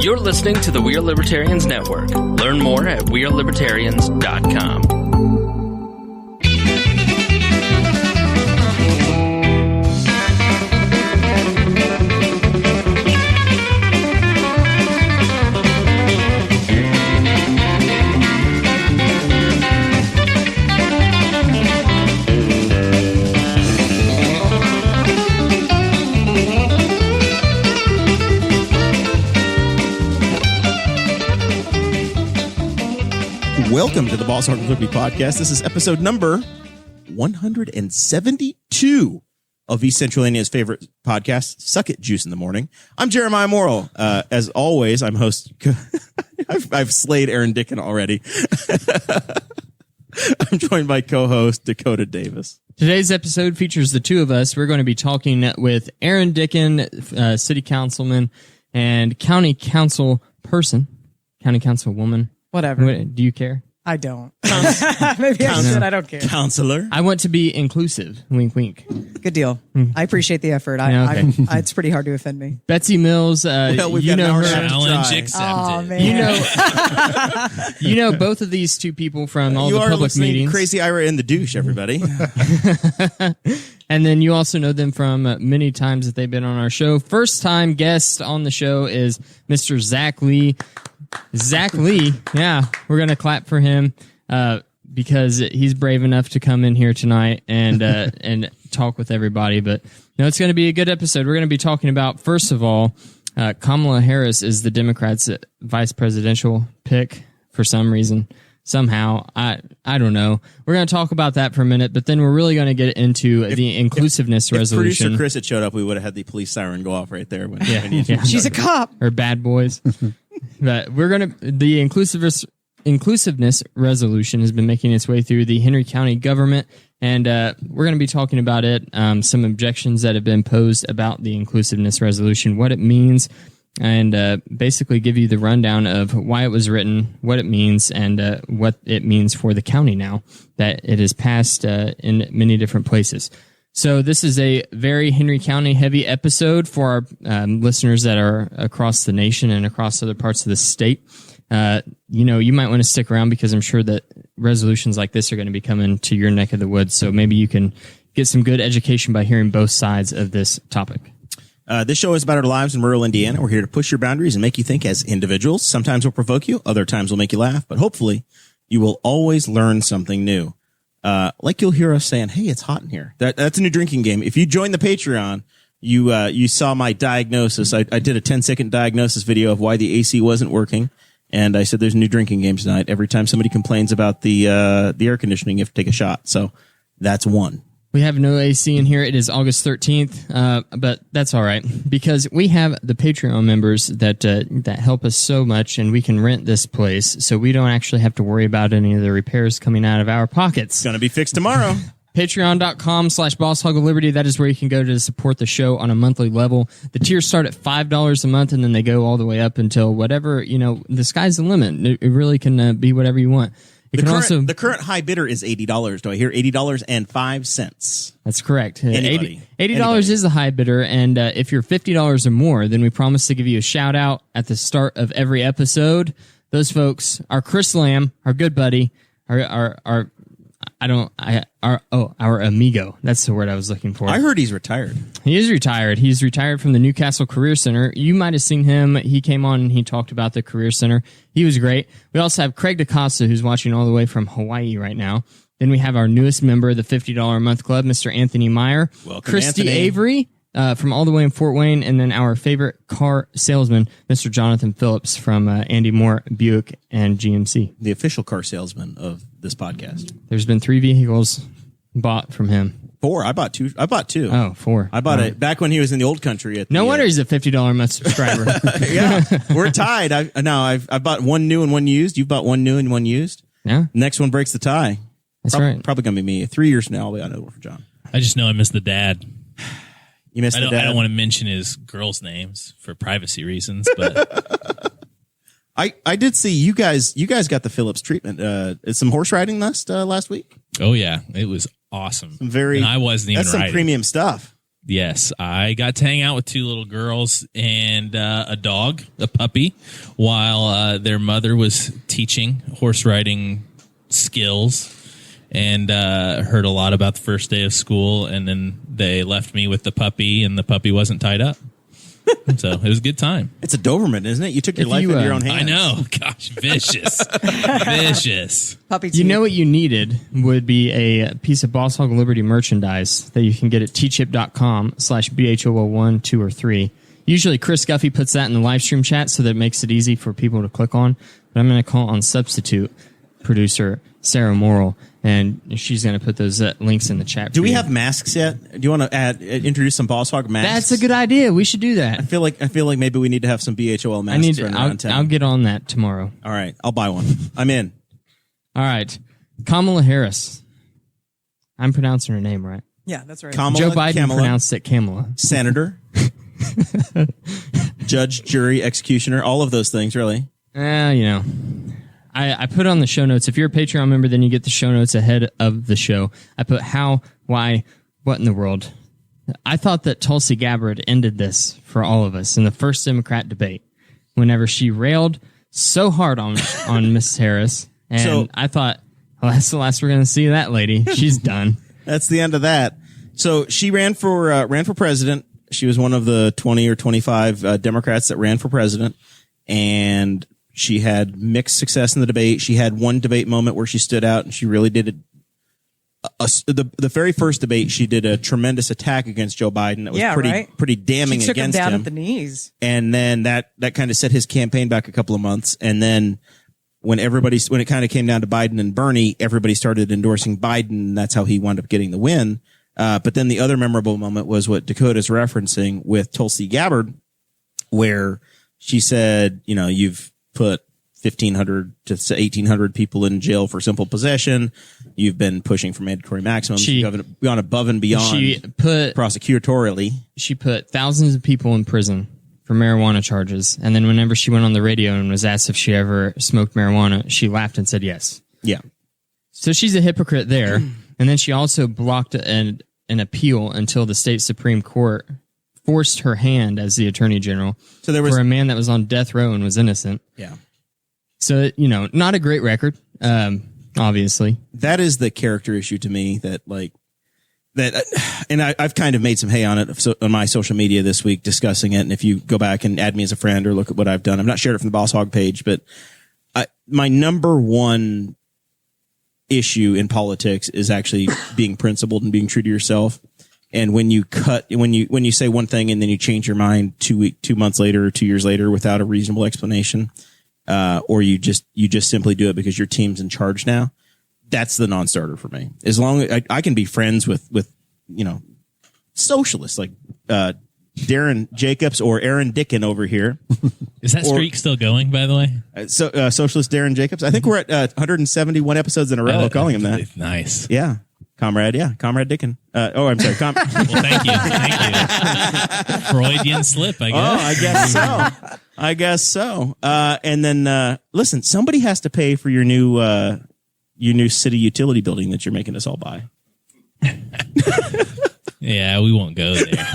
You're listening to the We Are Libertarians Network. Learn more at wearelibertarians.com. Welcome to the Boss Hog of Liberty podcast. This is episode number 172 of East Centralia's favorite podcast, Suck It Juice in the Morning. I'm Jeremiah Morrell. As always, I'm host. I've slayed Aaron Dicken already. I'm joined by co-host Dakota Davis. Today's episode features the two of us. We're going to be talking with Aaron Dicken, city councilman and county council person, county council woman. Whatever. Do you care? I don't. Maybe I should. I don't care. Counselor. I want to be inclusive. Wink, wink. Good deal. I appreciate the effort. Yeah, okay. It's pretty hard to offend me. Betsy Mills, Well, you know her. Challenge accepted. Oh, man. You know both of these two people from all You the are public listening to meetings. Crazy Ira and the Douche, everybody. And then you also know them from many times that they've been on our show. First time guest on the show is Mr. Zach Lee. Zach Lee, yeah, we're going to clap for him because he's brave enough to come in here tonight and talk with everybody. But no, it's going to be a good episode. We're going to be talking about, first of all, Kamala Harris is the Democrats' vice presidential pick for some reason. Somehow, I don't know. We're going to talk about that for a minute, but then we're really going to get into the inclusiveness resolution. If producer Chris had showed up, we would have had the police siren go off right there. When he She's a cop. Or bad boys. But the inclusiveness resolution has been making its way through the Henry County government, and we're going to be talking about it, some objections that have been posed about the inclusiveness resolution, what it means, and basically give you the rundown of why it was written, what it means, and what it means for the county now that it has passed in many different places. So this is a very Henry County heavy episode for our listeners that are across the nation and across other parts of the state. You might want to stick around because I'm sure that resolutions like this are going to be coming to your neck of the woods. So maybe you can get some good education by hearing both sides of this topic. This show is about our lives in rural Indiana. We're here to push your boundaries and make you think as individuals. Sometimes we'll provoke you. Other times we'll make you laugh. But hopefully you will always learn something new. Like you'll hear us saying, hey, it's hot in here. That's a new drinking game. If you join the Patreon, you saw my diagnosis. I did a 10-second diagnosis video of why the AC wasn't working. And I said, there's a new drinking game tonight. Every time somebody complains about the air conditioning, you have to take a shot. So that's one. We have no AC in here. It is August 13th, but that's all right because we have the Patreon members that help us so much, and we can rent this place, so we don't actually have to worry about any of the repairs coming out of our pockets. It's going to be fixed tomorrow. Patreon.com/BossHogOfLiberty. That is where you can go to support the show on a monthly level. The tiers start at $5 a month, and then they go all the way up until whatever, the sky's the limit. It really can be whatever you want. The current high bidder is $80. Do I hear $80.05? That's correct. Anybody. $80 is the high bidder, and if you're $50 or more, then we promise to give you a shout out at the start of every episode. Those folks are Chris Lamb, our good buddy, our amigo. That's the word I was looking for. I heard he's retired. He is retired. He's retired from the Newcastle Career Center. You might have seen him. He came on and he talked about the Career Center. He was great. We also have Craig DaCosta, who's watching all the way from Hawaii right now. Then we have our newest member of the $50 a month club, Mr. Anthony Meyer. Welcome, Christy Anthony. Avery from all the way in Fort Wayne. And then our favorite car salesman, Mr. Jonathan Phillips from Andy Moore, Buick, and GMC. The official car salesman of this podcast. There's been 3 vehicles bought from him. 4. I bought 2. Oh, 4. I bought it back when he was in the old country. No wonder he's a $50 a month subscriber. Yeah, we're tied. I bought 1 new and 1 used. You bought 1 new and 1 used. Yeah. Next one breaks the tie. That's right. Probably going to be me. 3 years from now, I'll be on another one for John. I just know I miss the dad. You missed the dad? I don't want to mention his girls' names for privacy reasons, but I did see you guys got the Phillips treatment. Some horse riding last week. oh yeah, it was awesome. And I wasn't even riding. That's some premium stuff. Yes, I got to hang out with 2 little girls and a dog, a puppy, while their mother was teaching horse riding skills, and heard a lot about the first day of school. And then they left me with the puppy, and the puppy wasn't tied up. So it was a good time. It's a Doberman, isn't it? You took your life into your own hands. I know. Gosh, vicious. Vicious. Puppy You know what you needed would be a piece of Boss Hog Liberty merchandise that you can get at tchip.com/BHOL1, 2, or 3. Usually Chris Guffey puts that in the live stream chat so that it makes it easy for people to click on. But I'm going to call on substitute producer Sarah Morrell, and she's going to put those links in the chat. Do we have masks yet? Do you want to introduce some Boss Hog masks? That's a good idea. We should do that. I feel like maybe we need to have some BHOL masks running around town. I'll get on that tomorrow. All right, I'll buy one. I'm in. All right. Kamala Harris. I'm pronouncing her name right. Yeah, that's right. Kamala, Joe Biden Kamala, pronounced it Kamala. Senator, judge, jury, executioner, all of those things, really. I put on the show notes. If you're a Patreon member, then you get the show notes ahead of the show. I put how, why, what in the world. I thought that Tulsi Gabbard ended this for all of us in the first Democrat debate whenever she railed so hard on Mrs. Harris. And I thought, well, that's the last we're going to see of that lady. She's done. That's the end of that. So she ran for president. She was one of the 20 or 25 Democrats that ran for president, and she had mixed success in the debate. She had one debate moment where she stood out, and she really did it. The very first debate, she did a tremendous attack against Joe Biden that was pretty damning she took against him down him. at the knees. And then that kind of set his campaign back a couple of months. And then when it kind of came down to Biden and Bernie, everybody started endorsing Biden, and that's how he wound up getting the win. But then the other memorable moment was what Dakota's referencing with Tulsi Gabbard, where she said, you've put 1,500 to 1,800 people in jail for simple possession. You've been pushing for mandatory maximums. You've gone above and beyond prosecutorially. She put thousands of people in prison for marijuana charges. And then whenever she went on the radio and was asked if she ever smoked marijuana, she laughed and said yes. Yeah. So she's a hypocrite there. And then she also blocked an appeal until the state Supreme Court forced her hand as the attorney general for a man that was on death row and was innocent. Yeah. So, not a great record, obviously. That is the character issue to me and I've kind of made some hay on it on my social media this week discussing it. And if you go back and add me as a friend or look at what I've done, I've not shared it from the Boss Hog page, but my number one issue in politics is actually being principled and being true to yourself. And when you say one thing and then you change your mind 2 months later or 2 years later without a reasonable explanation, or you just simply do it because your team's in charge now, that's the non-starter for me. As long as I can be friends with socialists like Darren Jacobs or Aaron Dicken over here. Is that streak still going, by the way? Socialist Darren Jacobs. I think we're at 171 episodes in a row calling him that. Nice. Yeah. Comrade Dicken. I'm sorry. Well, thank you. Freudian slip, I guess. Oh, I guess so. And then, listen, somebody has to pay for your new city utility building that you're making us all buy. Yeah, we won't go there.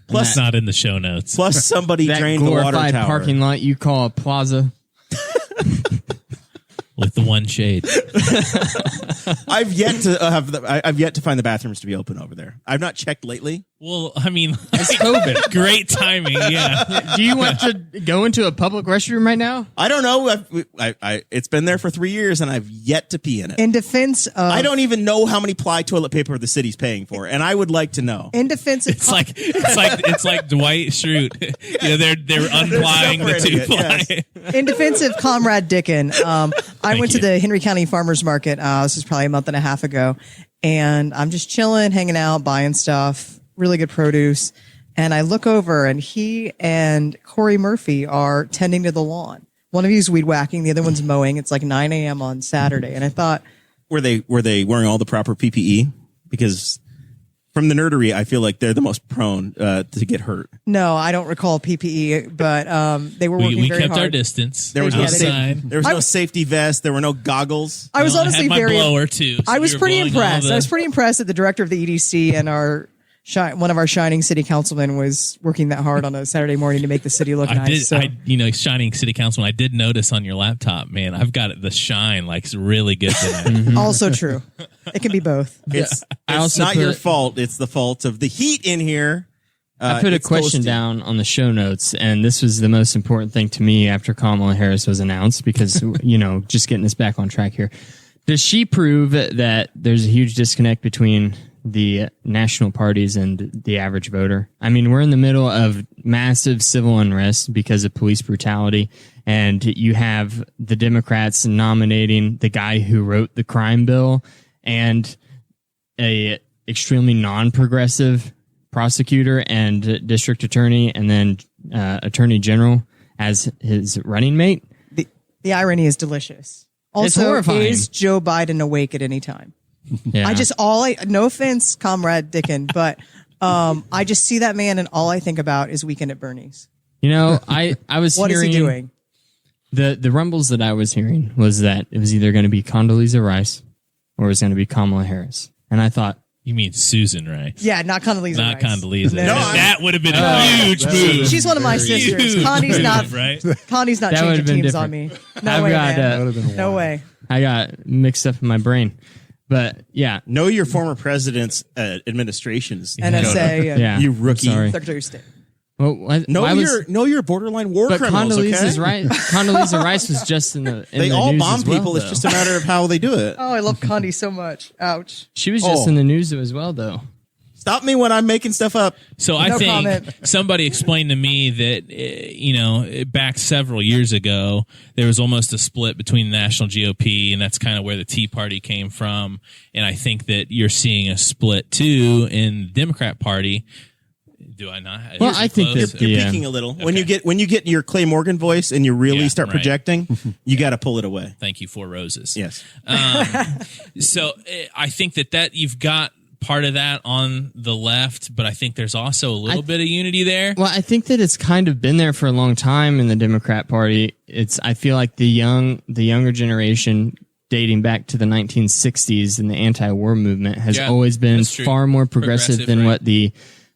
Plus, it's not in the show notes. Plus, somebody that drained the water glorified tower. parking lot you call a plaza. With the one shade. I've yet to find the bathrooms to be open over there. I've not checked lately. Well, I mean, it's COVID. Great timing. Yeah. Do you want to go into a public restroom right now? I don't know. It's been there for 3 years and I've yet to pee in it. In defense of, I don't even know how many ply toilet paper the city's paying for, and I would like to know. In defense of, it's like Dwight Schrute. They're unplying the 2-ply. Yes. In defense of Comrade Dicken, I went to the Henry County Farmers Market. This was probably a month and a half ago, and I'm just chilling, hanging out, buying stuff. Really good produce. And I look over and he and Corey Murphy are tending to the lawn. One of you's weed whacking. The other one's mowing. It's like 9 a.m. on Saturday. And I thought, were they wearing all the proper PPE? Because from the nerdery, I feel like they're the most prone to get hurt. No, I don't recall PPE, but they were working very hard. We kept our distance. There was no safety vest. There were no goggles. I was honestly I had my blower too. So I was pretty impressed. I was pretty impressed that the director of the EDC and our one of our shining city councilmen was working that hard on a Saturday morning to make the city look nice. Shining city councilman, I did notice on your laptop, man, I've got the shine like really good today. Also true. It can be both. It's not your fault. It's the fault of the heat in here. I put a question down on the show notes, and this was the most important thing to me after Kamala Harris was announced because, just getting us back on track here. Does she prove that there's a huge disconnect between the national parties and the average voter? I mean, we're in the middle of massive civil unrest because of police brutality, and you have the Democrats nominating the guy who wrote the crime bill and a extremely non-progressive prosecutor and district attorney and then attorney general as his running mate. The irony is delicious. Also, it's horrifying. Is Joe Biden awake at any time? Yeah. No offense, Comrade Dicken, but I just see that man and all I think about is Weekend at Bernie's. I was What is hearing he doing? the rumbles that I was hearing was that it was either going to be Condoleezza Rice or it was going to be Kamala Harris. And I thought, You mean Susan Rice? Yeah, not Condoleezza Not Rice. Condoleezza. No. That would have been a huge move. She's one of my sisters. Huge Connie's move, not right? Connie's not That would've changing been teams on different. me. No I've way, got, man. No way. I got mixed up in my brain. But yeah, Know your former president's administrations. NSA. yeah. You rookie. Sorry. Secretary of State. Well, Know your borderline war but criminals. Condoleezza Okay? Condoleezza Rice was just in the. They the all news bomb as well, people. It's though. just a matter of how they do it. Oh, I love Condi so much. Ouch. She was just in the news as well, though. Stop me when I'm making stuff up. So I No think comment. somebody explained to me that, back several years ago, there was almost a split between the national GOP, and that's kind of where the Tea Party came from. And I think that you're seeing a split, too, in the Democrat Party. Do I not? Well, Is it I think close? that- You're Yeah. peaking a little. Okay. When you get your Clay Morgan voice and you really Yeah, start right. projecting, you got to pull it away. Thank you, Four Roses. Yes. So I think that you've got part of that on the left, but I think there's also a little bit of unity there. Well, I think that it's kind of been there for a long time in the Democrat Party. I feel like the younger generation, dating back to the 1960s and the anti-war movement, has Yeah, always been that's true. far more progressive than Right.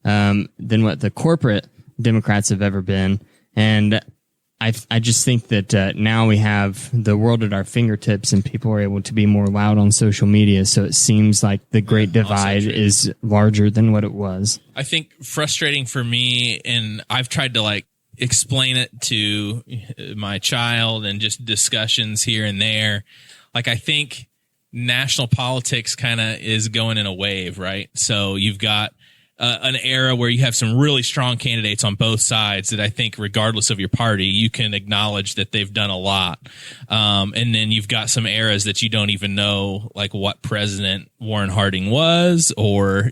what the corporate Democrats have ever been. And I just think that now we have the world at our fingertips and people are able to be more loud on social media. So it seems like the great divide true. is larger than what it was. I think frustrating for me, and I've tried to explain it to my child and just discussions here and there. I think national politics kind of is going in a wave, right? So you've got an era where you have some really strong candidates on both sides that I think, regardless of your party, you can acknowledge that they've done a lot. And then you've got some eras that you don't even know, like what President Warren Harding was, or,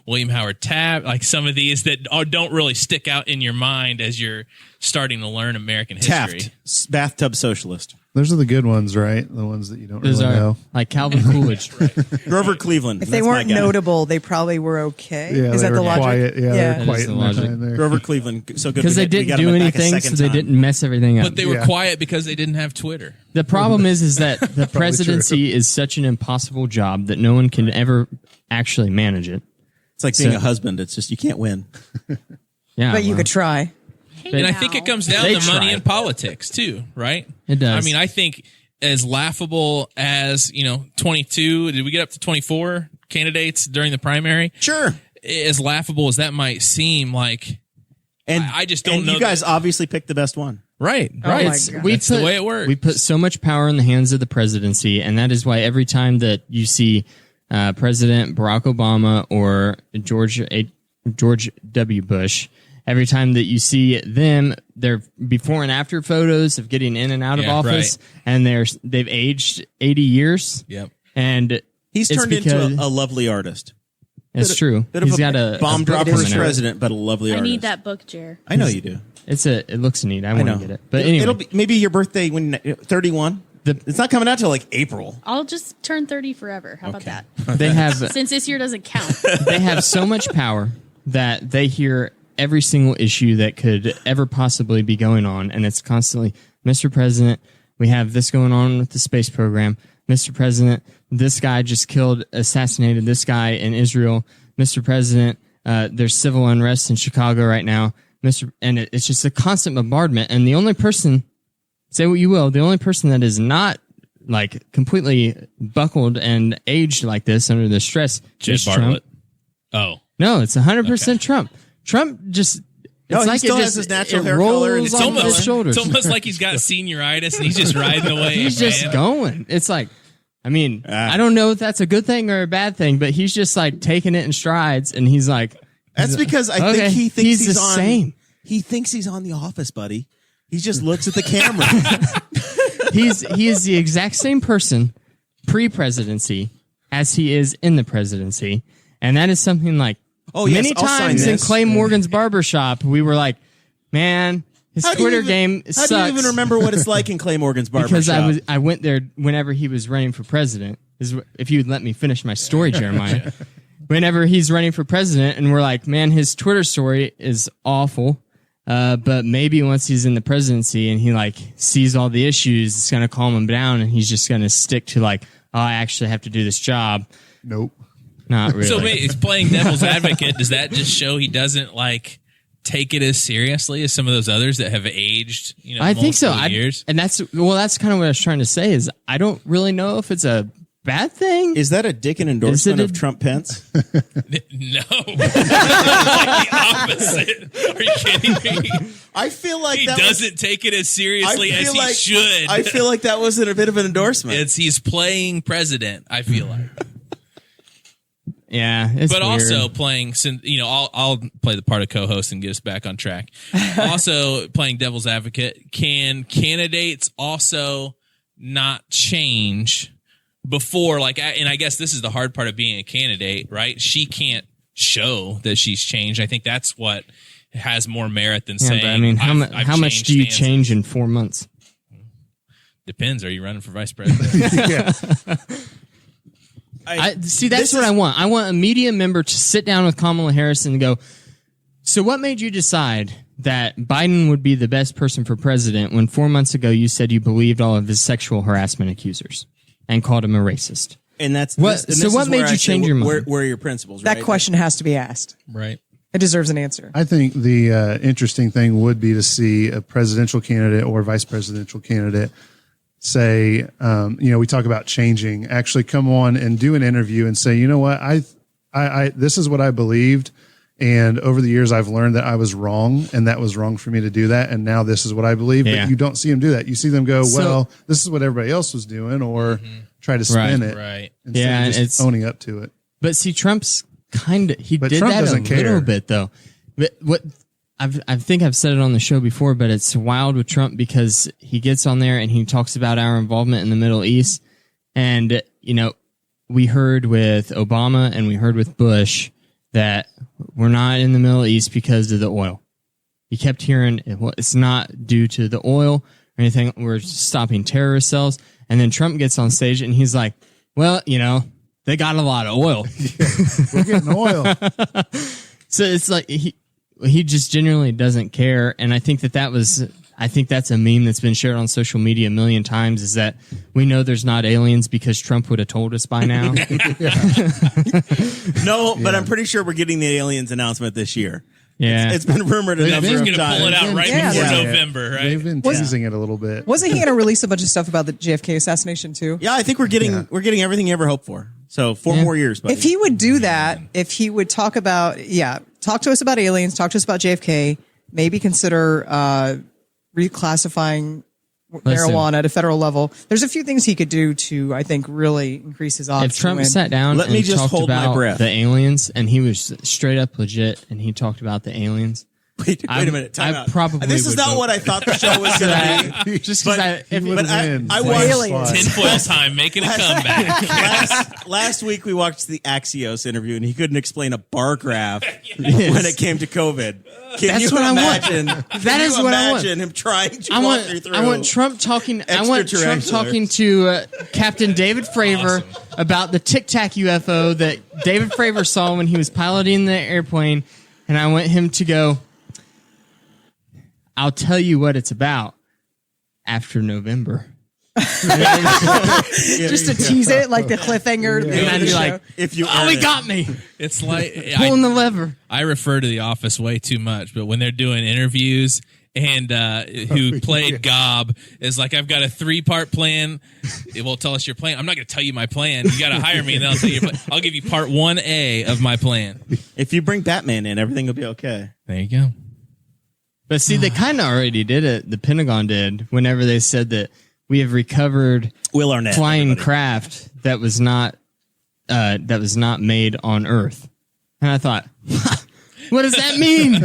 William Howard Taft, some of these that don't really stick out in your mind as you're starting to learn American history. Taft, bathtub socialist. Those are the good ones, right? The ones that you don't Those really are know. like Calvin Coolidge. Grover Cleveland. If they That's my weren't guy. notable, they probably were okay. Yeah, Is they that were the logic? quiet. Yeah, they That were is quiet the in logic. their time there. Grover Cleveland. So good. Because they didn't do anything, so they didn't mess everything up. But they were quiet because they didn't have Twitter. The problem is that the presidency is such an impossible job that no one can ever actually manage it. It's like being So- a husband. It's just you can't win. Yeah, But you well, could try. And I think it comes down They to money tried. in politics too, right? It does. I mean, I think as laughable as 22, did we get up to 24 candidates during the primary? Sure. As laughable as that might seem, And I just don't and know you guys that- obviously picked the best one. right, Oh right. my That's God. the way it works. We put so much power in the hands of the presidency, and that is why every time that you see President Barack Obama or George W. Bush, every time that you see them, their before and after photos of getting in and out of Yeah, office, right. and they've aged 80 years. Yep. And He's it's turned because- into a lovely artist. It's true. Bit of He's got a bomb a book dropper coming as out. president, but a lovely I artist. need that book, Jer. I know you do. It looks neat. I I want know. to get it, but anyway, It'll be maybe your birthday when 31. It's not coming out till April. I'll just turn 30 forever. How about that? they have Since this year doesn't count. they have so much power that they hear every single issue that could ever possibly be going on, and it's constantly, Mr. President, we have this going on with the space program. Mr. President, this guy just assassinated this guy in Israel. Mr. President, There's civil unrest in Chicago right now, and it's just a constant bombardment. And the only person, say what you will, the only person that is not like completely buckled and aged like this under the stress Jed is Bartlett. Trump. No, it's 100% Trump. Trump just. No, It's he like still it has just, his natural it hair color and rolls it's on his shoulders. It's almost like he's got senioritis and he's just riding the wave. He's just man. going. It's like, I mean, I don't know if that's a good thing or a bad thing, but he's just like taking it in strides, and he's like, That's because I okay, think he thinks he's the on. same. He thinks he's on The Office, buddy. He just looks at the camera. He is the exact same person pre-presidency as he is in the presidency, and that is something like many I'll sign times in this. Clay Morgan's barbershop, we were like, man, his How do you Twitter even- game How sucks. do you even remember what it's like in Clay Morgan's barbershop? Because I went there whenever he was running for president. If you would let me finish my story, Jeremiah. Whenever he's running for president, and we're like, man, his Twitter story is awful. But maybe once he's in the presidency and he like sees all the issues, it's gonna calm him down, and he's just gonna stick to like, oh, I actually have to do this job. Nope. Not really. So wait, he's playing devil's advocate. Does that just show he doesn't like take it as seriously as some of those others that have aged? I think so. multiple years. And that's kind of what I was trying to say. Is I don't really know if it's a bad thing. Is that a Dicken endorsement Is it of Trump Pence? No, like the opposite. Are you kidding me? I feel like He that doesn't take it as seriously as he should. I feel like that wasn't a bit of an endorsement. He's playing president. I feel like, Yeah, it's but weird. also playing. I'll play the part of co-host and get us back on track. Also playing devil's advocate. Can candidates also not change before? And I guess this is the hard part of being a candidate, right? She can't show that she's changed. I think that's what has more merit than saying. But I mean, I've how much changed do you stances. change in 4 months? Depends. Are you running for vice president? Yeah. See, that's what I want. I want a media member to sit down with Kamala Harris and go, so what made you decide that Biden would be the best person for president when 4 months ago you said you believed all of his sexual harassment accusers and called him a racist? And that's What- and so this what is made where you I say, change your mind? Where are your principles? That right? question has to be asked. Right. It deserves an answer. I think the interesting thing would be to see a presidential candidate or vice presidential candidate say, we talk about changing, actually come on and do an interview and say, you know what, I this is what I believed. And over the years, I've learned that I was wrong, and that was wrong for me to do that. And now this is what I believe. Yeah. But you don't see them do that. You see them go, So- well, this is what everybody else was doing, or try to spin it. Right. Instead Yeah, of just it's- owning up to it. But see, Trump's he But did Trump that doesn't a little care. bit though. But what I think I've said it on the show before, but it's wild with Trump because he gets on there and he talks about our involvement in the Middle East. And, we heard with Obama and we heard with Bush that we're not in the Middle East because of the oil. He kept hearing it's not due to the oil or anything. We're stopping terrorist cells. And then Trump gets on stage and he's like, well, they got a lot of oil. We're getting oil. So it's like he just genuinely doesn't care. And I think I think that's a meme that's been shared on social media a million times, is that we know there's not aliens because Trump would have told us by now. No, but I'm pretty sure we're getting the aliens announcement this year. Yeah. It's been rumored a number He's of going to times. pull it out right Yeah. before Yeah. November, right? They've been teasing it a little bit. Wasn't he going to release a bunch of stuff about the JFK assassination too? Yeah, I think we're getting everything you ever hoped for. So 4 more years, buddy. If he would do that, if he would talk to us about aliens, talk to us about JFK, maybe consider reclassifying marijuana at a federal level. There's a few things he could do to, I think, really increase his odds. If Trump to win. sat down Let me and just talked hold my about breath. the aliens, and he was straight up legit, and he talked about the aliens, Wait a minute. Time I out. probably This is would not vote. what I thought the show was going to be. just But- because but I watched Aliens. Tinfoil time, making a comeback. last week we watched the Axios interview, and he couldn't explain a bar graph when it came to COVID. Can That's you what I want. imagine? That is what I want. Imagine him trying to I walk you through. want Trump talking. I want Trump extraterrestrials. talking to Captain David Fravor about the Tic Tac UFO that David Fravor saw when he was piloting the airplane, and I want him to go, I'll tell you what it's about after November. Just to tease it, like the cliffhanger. And I'd be like, If you oh, earn he it. got me. It's like Pulling the lever. I refer to The Office way too much, but when they're doing interviews and who played Gob is like, I've got a 3-part plan. It will tell us your plan. I'm not going to tell you my plan. You got to hire me, and then I'll tell you your plan. I'll give you part 1A of my plan. If you bring Batman in, everything will be okay. There you go. But see, they kind of already did it. The Pentagon did whenever they said that we have recovered Will Arnett, flying everybody. craft that was not made on Earth. And I thought, what does that mean?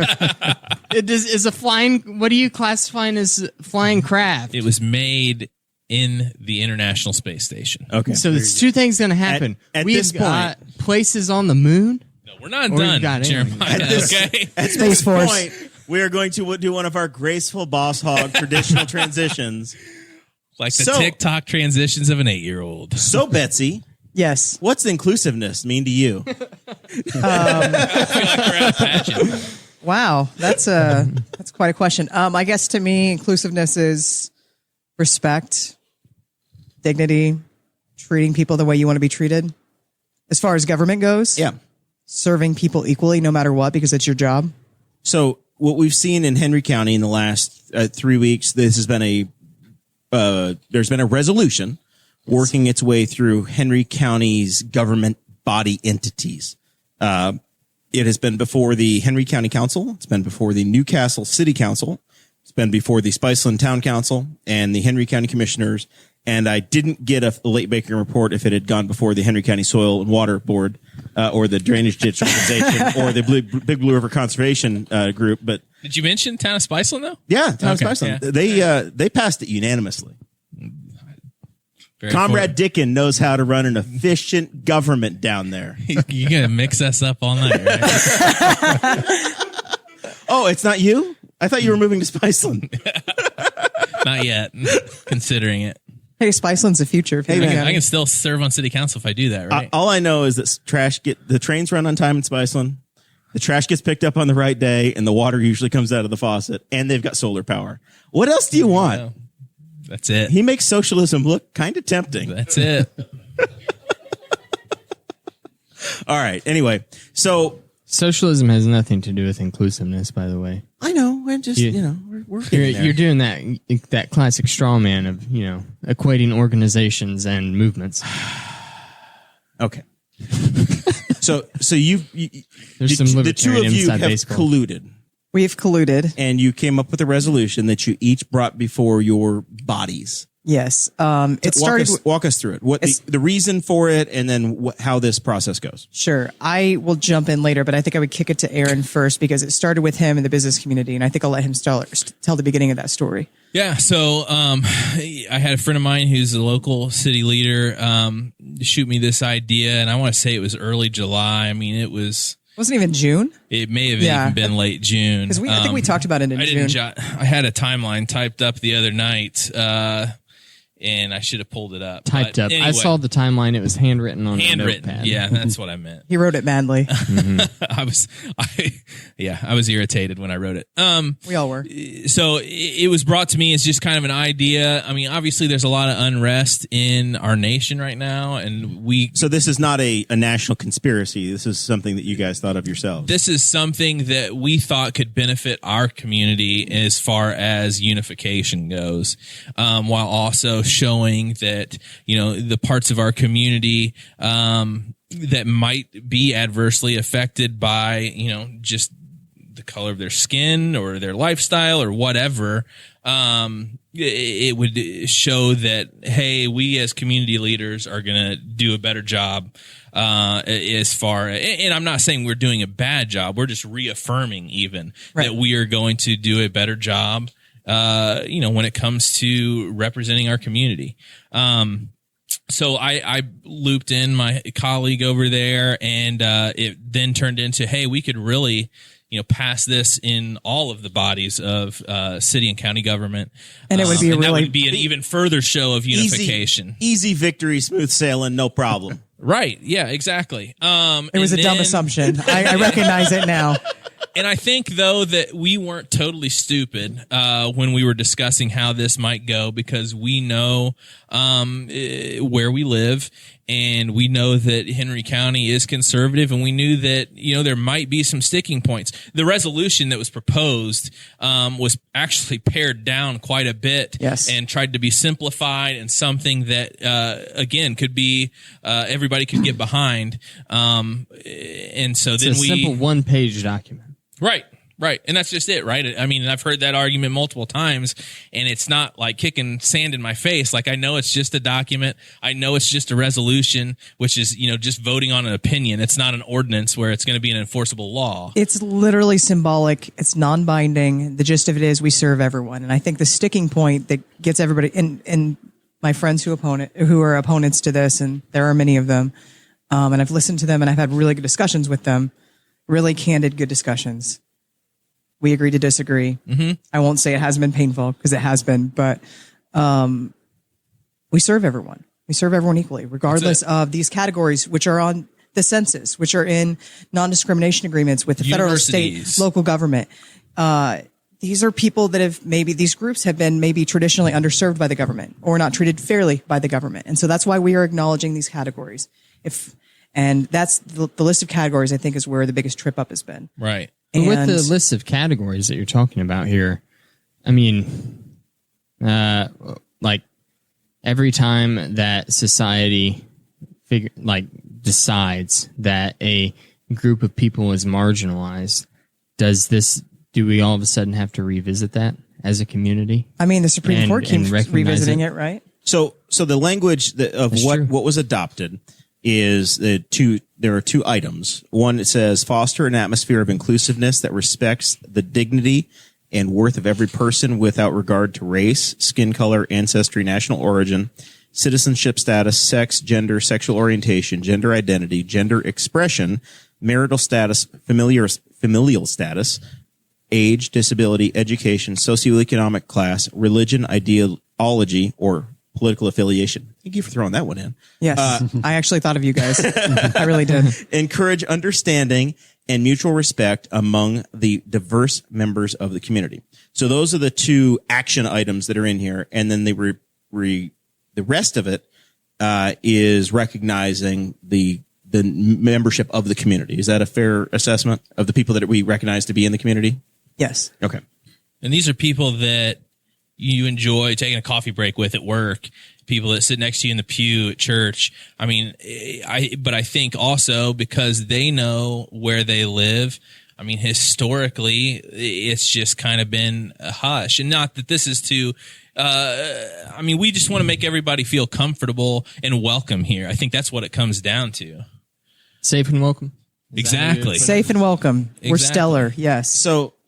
Is a flying? What are you classifying as flying craft? It was made in the International Space Station. Okay. So there's two things going to happen. At we this have got places on the moon. No, we're not Or done, you've got Jeremiah. Okay. At Space this Force. point, we are going to do one of our graceful boss hog traditional transitions. Like the So- TikTok transitions of an 8-year-old. So, Betsy, Yes. what's inclusiveness mean to you? Wow, that's quite a question. I guess to me, inclusiveness is respect, dignity, treating people the way you want to be treated. As far as government goes, Yeah. serving people equally, no matter what, because it's your job. So, what we've seen in Henry County in the last 3 weeks, this has been there's been a resolution working its way through Henry County's government body entities. It has been before the Henry County Council. It's been before the Newcastle City Council. It's been before the Spiceland Town Council and the Henry County Commissioners. And I didn't get a late breaking report if it had gone before the Henry County Soil and Water Board or the Drainage Ditch Organization or the Big Blue River Conservation Group. But Did you mention Town of Spiceland, though? yeah, Town of Okay, Spiceland. They passed it unanimously. Very Comrade Dicken knows how to run an efficient government down there. important. You're going to mix us up all night, right? Oh, it's not you? I thought you were moving to Spiceland. Not yet. Considering it. Hey, Spiceland's the future. If Hey, you man, think I can still serve on city council if I do that, right? All I know is that the trains run on time in Spiceland. The trash gets picked up on the right day, and the water usually comes out of the faucet. And they've got solar power. What else do you want? No. That's it. He makes socialism look kind of tempting. That's it. All right. Anyway, so Socialism has nothing to do with inclusiveness, by the way. I know we're just Yeah. we're getting there. You're doing that classic straw man of equating organizations and movements. Okay. So you There's some the two libertarian of you inside have baseball. colluded, we've colluded. and you came up with a resolution that you each brought before your bodies. Yes. It started. Walk us through it. What the reason for it, and then how this process goes. Sure. I will jump in later, but I think I would kick it to Aaron first because it started with him in the business community, and I think I'll let him tell the beginning of that story. Yeah, so I had a friend of mine who's a local city leader shoot me this idea, and I want to say it was early July. I mean, it Wasn't even June may have Yeah. even been late June. because I think we talked about it in I June. didn't. I had a timeline typed up the other night, and I should have pulled it up. Typed But up. I anyway, saw the timeline. It was handwritten on a handwritten. notepad. Yeah, that's what I meant. He wrote it madly. I was irritated when I wrote it. We all were. So it was brought to me as just kind of an idea. I mean, obviously there's a lot of unrest in our nation right now, and So this is not a national conspiracy. This is something that you guys thought of yourselves. this is something that we thought could benefit our community as far as unification goes, while also showing that, the parts of our community, that might be adversely affected by, just the color of their skin or their lifestyle or whatever, it would show that, hey, we as community leaders are going to do a better job as far, and I'm not saying we're doing a bad job. We're just reaffirming even that we are going to do a better job, when it comes to representing our community. So I looped in my colleague over there, and it then turned into, hey, we could really, pass this in all of the bodies of city and county government, And it would be that would be an even further show of unification. Easy victory, smooth sailing, no problem. Right? Yeah, exactly. It was a dumb assumption. I recognize it now. And I think, though, that we weren't totally stupid when we were discussing how this might go, because we know where we live, and we know that Henry County is conservative, and we knew that, there might be some sticking points. The resolution that was proposed was actually pared down quite a bit, Yes. and tried to be simplified and something that, again, could be everybody could get behind. And so It's then a simple one-page document. Right. And that's just it, right? I mean, I've heard that argument multiple times, and it's not like kicking sand in my face. Like, I know it's just a document. I know it's just a resolution, which is, just voting on an opinion. It's not an ordinance where it's going to be an enforceable law. It's literally symbolic. It's non-binding. The gist of it is we serve everyone. And I think the sticking point that gets everybody, and my friends who are opponents to this, and there are many of them, and I've listened to them, and I've had really good discussions with them, really candid, good discussions. We agree to disagree. Mm-hmm. I won't say it hasn't been painful, because it has been, but we serve everyone. We serve everyone equally, regardless of these categories, which are on the census, which are in non-discrimination agreements with the federal, state, local government. These are people that these groups have been maybe traditionally underserved by the government or not treated fairly by the government. And so that's why we are acknowledging these categories. And that's the list of categories, I think, is where the biggest trip up has been. Right. And with the list of categories that you're talking about here, I mean, like every time that society decides that a group of people is marginalized, do we all of a sudden have to revisit that as a community? I mean, the Supreme Court keeps revisiting it, right? So the language of what was adopted is there are two items. One, it says foster an atmosphere of inclusiveness that respects the dignity and worth of every person without regard to race, skin color, ancestry, national origin, citizenship status, sex, gender, sexual orientation, gender identity, gender expression, marital status, familial status, age, disability, education, socioeconomic class, religion, ideology, or political affiliation. Thank you for throwing that one in. Yes. I actually thought of you guys. I really did. Encourage understanding and mutual respect among the diverse members of the community. So those are the two action items that are in here. And then the rest of it is recognizing the membership of the community. Is that a fair assessment of the people that we recognize to be in the community? Yes. Okay. And these are people that you enjoy taking a coffee break with at work, people that sit next to you in the pew at church. I mean, but I think also because they know where they live. I mean, historically, it's just kind of been a hush. And not that this is to, we just want to make everybody feel comfortable and welcome here. I think that's what it comes down to. Safe and welcome. Exactly. Safe and welcome. We're stellar. Yes.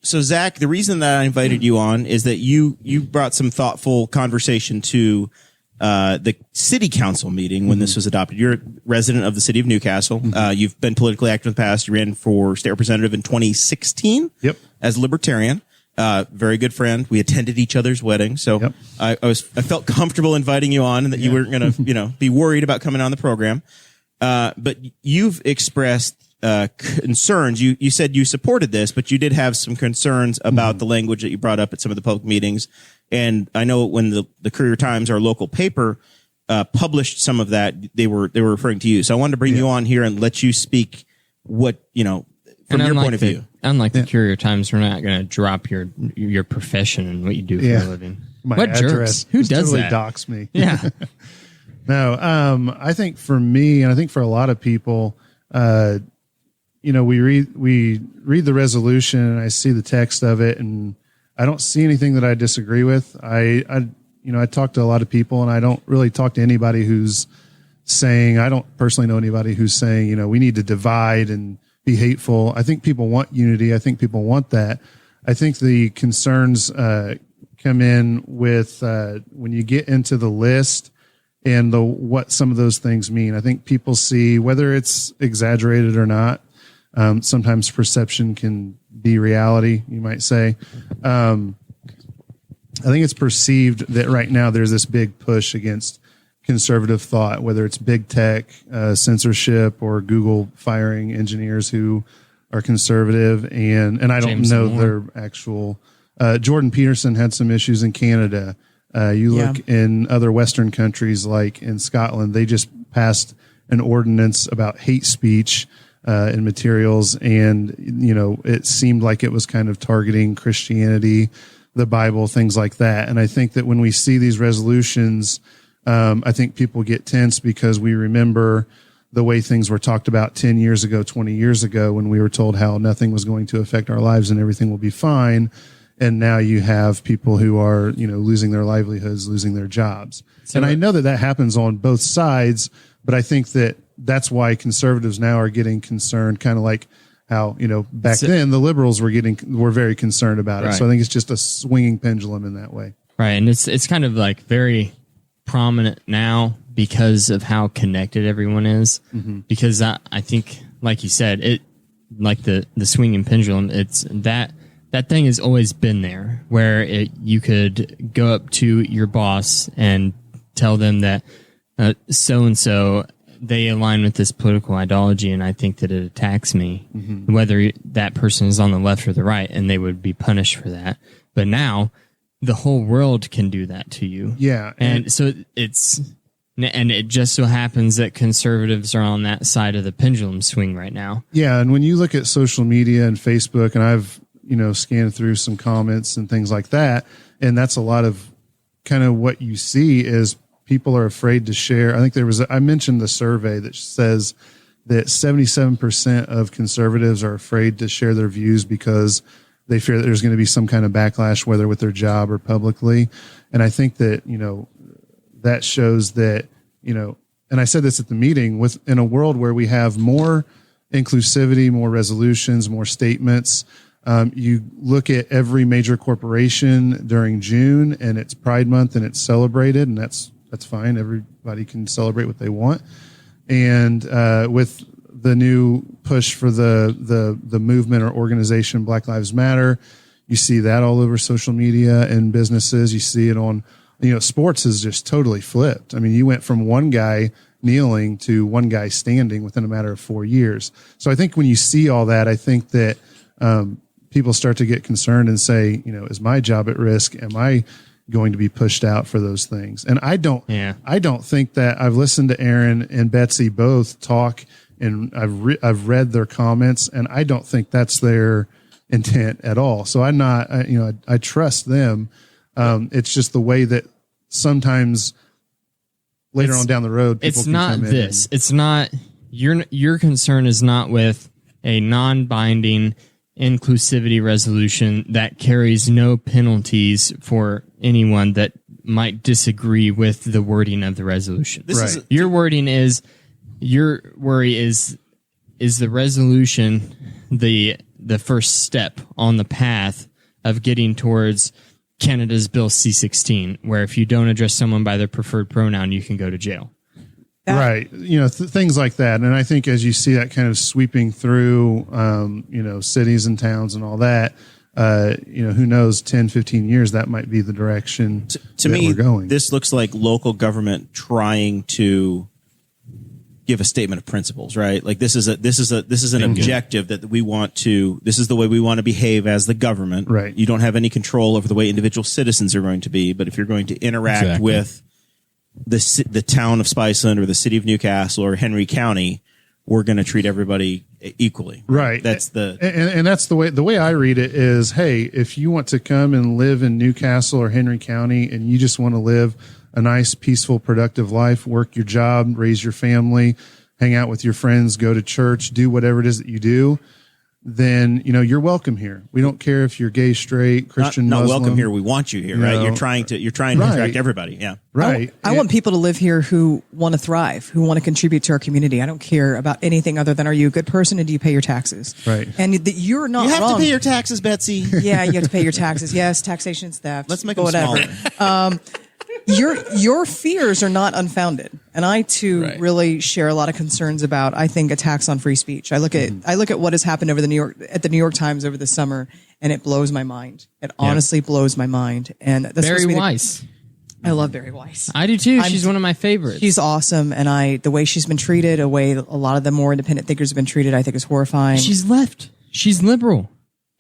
So Zach, the reason that I invited you on is that you brought some thoughtful conversation to the city council meeting when this was adopted. You're a resident of the city of Newcastle. You've been politically active in the past. You ran for state representative in 2016. Yep. As libertarian. Very good friend. We attended each other's wedding. So yep. I felt comfortable inviting you on and that you weren't going to, be worried about coming on the program. But you've expressed concerns. You said you supported this, but you did have some concerns about the language that you brought up at some of the public meetings. And I know when the Courier Times, our local paper, published some of that, they were referring to you. So I wanted to bring you on here and let you speak from your point of view. Unlike the Courier Times, we're not going to drop your profession and what you do for a living. My what address jerks? Who does totally that? Dox me. Yeah. No, I think for me, and I think for a lot of people, we read the resolution and I see the text of it and I don't see anything that I disagree with. I talk to a lot of people and I don't really talk to anybody who's saying, I don't personally know anybody who's saying, we need to divide and be hateful. I think people want unity. I think people want that. I think the concerns, come in with, when you get into the list and what some of those things mean. I think people see whether it's exaggerated or not. Sometimes perception can be reality, you might say. I think it's perceived that right now there's this big push against conservative thought, whether it's big tech, censorship, or Google firing engineers who are conservative, and I don't James know Moore. their actual. Jordan Peterson had some issues in Canada. You look in other Western countries, like in Scotland, they just passed an ordinance about hate speech in materials, and it seemed like it was kind of targeting Christianity, the Bible, things like that. And I think that when we see these resolutions, I think people get tense because we remember the way things were talked about 10 years ago, 20 years ago, when we were told how nothing was going to affect our lives and everything will be fine. And now you have people who are, losing their livelihoods, losing their jobs. And I know that happens on both sides, but I think that that's why conservatives now are getting concerned, kind of like how, back then the liberals were very concerned about it. Right. So I think it's just a swinging pendulum in that way. Right. And it's kind of like very prominent now because of how connected everyone is. Mm-hmm. Because I think, like you said, it like the swinging pendulum, it's that thing has always been there where you could go up to your boss and tell them that so-and-so, they align with this political ideology and I think that it attacks me, whether that person is on the left or the right, and they would be punished for that. But now the whole world can do that to you. Yeah. And so it just so happens that conservatives are on that side of the pendulum swing right now. Yeah. And when you look at social media and Facebook, and I've, scanned through some comments and things like that, and that's a lot of kind of what you see is people are afraid to share. I think I mentioned the survey that says that 77% of conservatives are afraid to share their views because they fear that there's going to be some kind of backlash, whether with their job or publicly. And I think that, that shows that, and I said this at the meeting, in a world where we have more inclusivity, more resolutions, more statements, you look at every major corporation during June and it's Pride Month and it's celebrated, and that's fine. Everybody can celebrate what they want. And with the new push for the movement or organization Black Lives Matter, you see that all over social media and businesses. You see it on, sports is just totally flipped. I mean, you went from one guy kneeling to one guy standing within a matter of 4 years. So I think when you see all that, I think that people start to get concerned and say, is my job at risk? Am I going to be pushed out for those things? And I don't think that. I've listened to Aaron and Betsy both talk, and I've read their comments, and I don't think that's their intent at all. So I'm not, I trust them. It's just the way that sometimes later on down the road, people it's can not come in this. It's not your concern is not with a non-binding inclusivity resolution that carries no penalties for anyone that might disagree with the wording of the resolution. Your worry is the resolution the first step on the path of getting towards Canada's Bill C-16, where if you don't address someone by their preferred pronoun, you can go to jail. Right. Things like that. And I think as you see that kind of sweeping through, cities and towns and all that, who knows, 10, 15 years, that might be the direction to that me, we're going. This looks like local government trying to give a statement of principles, right? Like this is an objective that we want to, this is the way we want to behave as the government. Right. You don't have any control over the way individual citizens are going to be, but if you're going to interact with the town of Spiceland or the city of Newcastle or Henry County, we're going to treat everybody equally. Right. That's and that's the way I read it is, hey, if you want to come and live in Newcastle or Henry County and you just want to live a nice, peaceful, productive life, work your job, raise your family, hang out with your friends, go to church, do whatever it is that you do, then, you're welcome here. We don't care if you're gay, straight, Christian, not Muslim. welcome here. We want you here, right? You're trying to attract everybody. Yeah. Right. I want people to live here who want to thrive, who want to contribute to our community. I don't care about anything other than, are you a good person and do you pay your taxes? Right. And you're not You have wrong. to pay your taxes, Betsy. Yeah, you have to pay your taxes. Yes, taxation's theft. Let's make them whatever. smaller. Your fears are not unfounded, and I too really share a lot of concerns about, I think, attacks on free speech. I look at what has happened over the New York Times over the summer, and it blows my mind. It honestly blows my mind. And that's Barry Weiss. I love Barry Weiss. I do too. She's one of my favorites. She's awesome, and the way she's been treated, a way a lot of the more independent thinkers have been treated, I think is horrifying. She's left. she's liberal.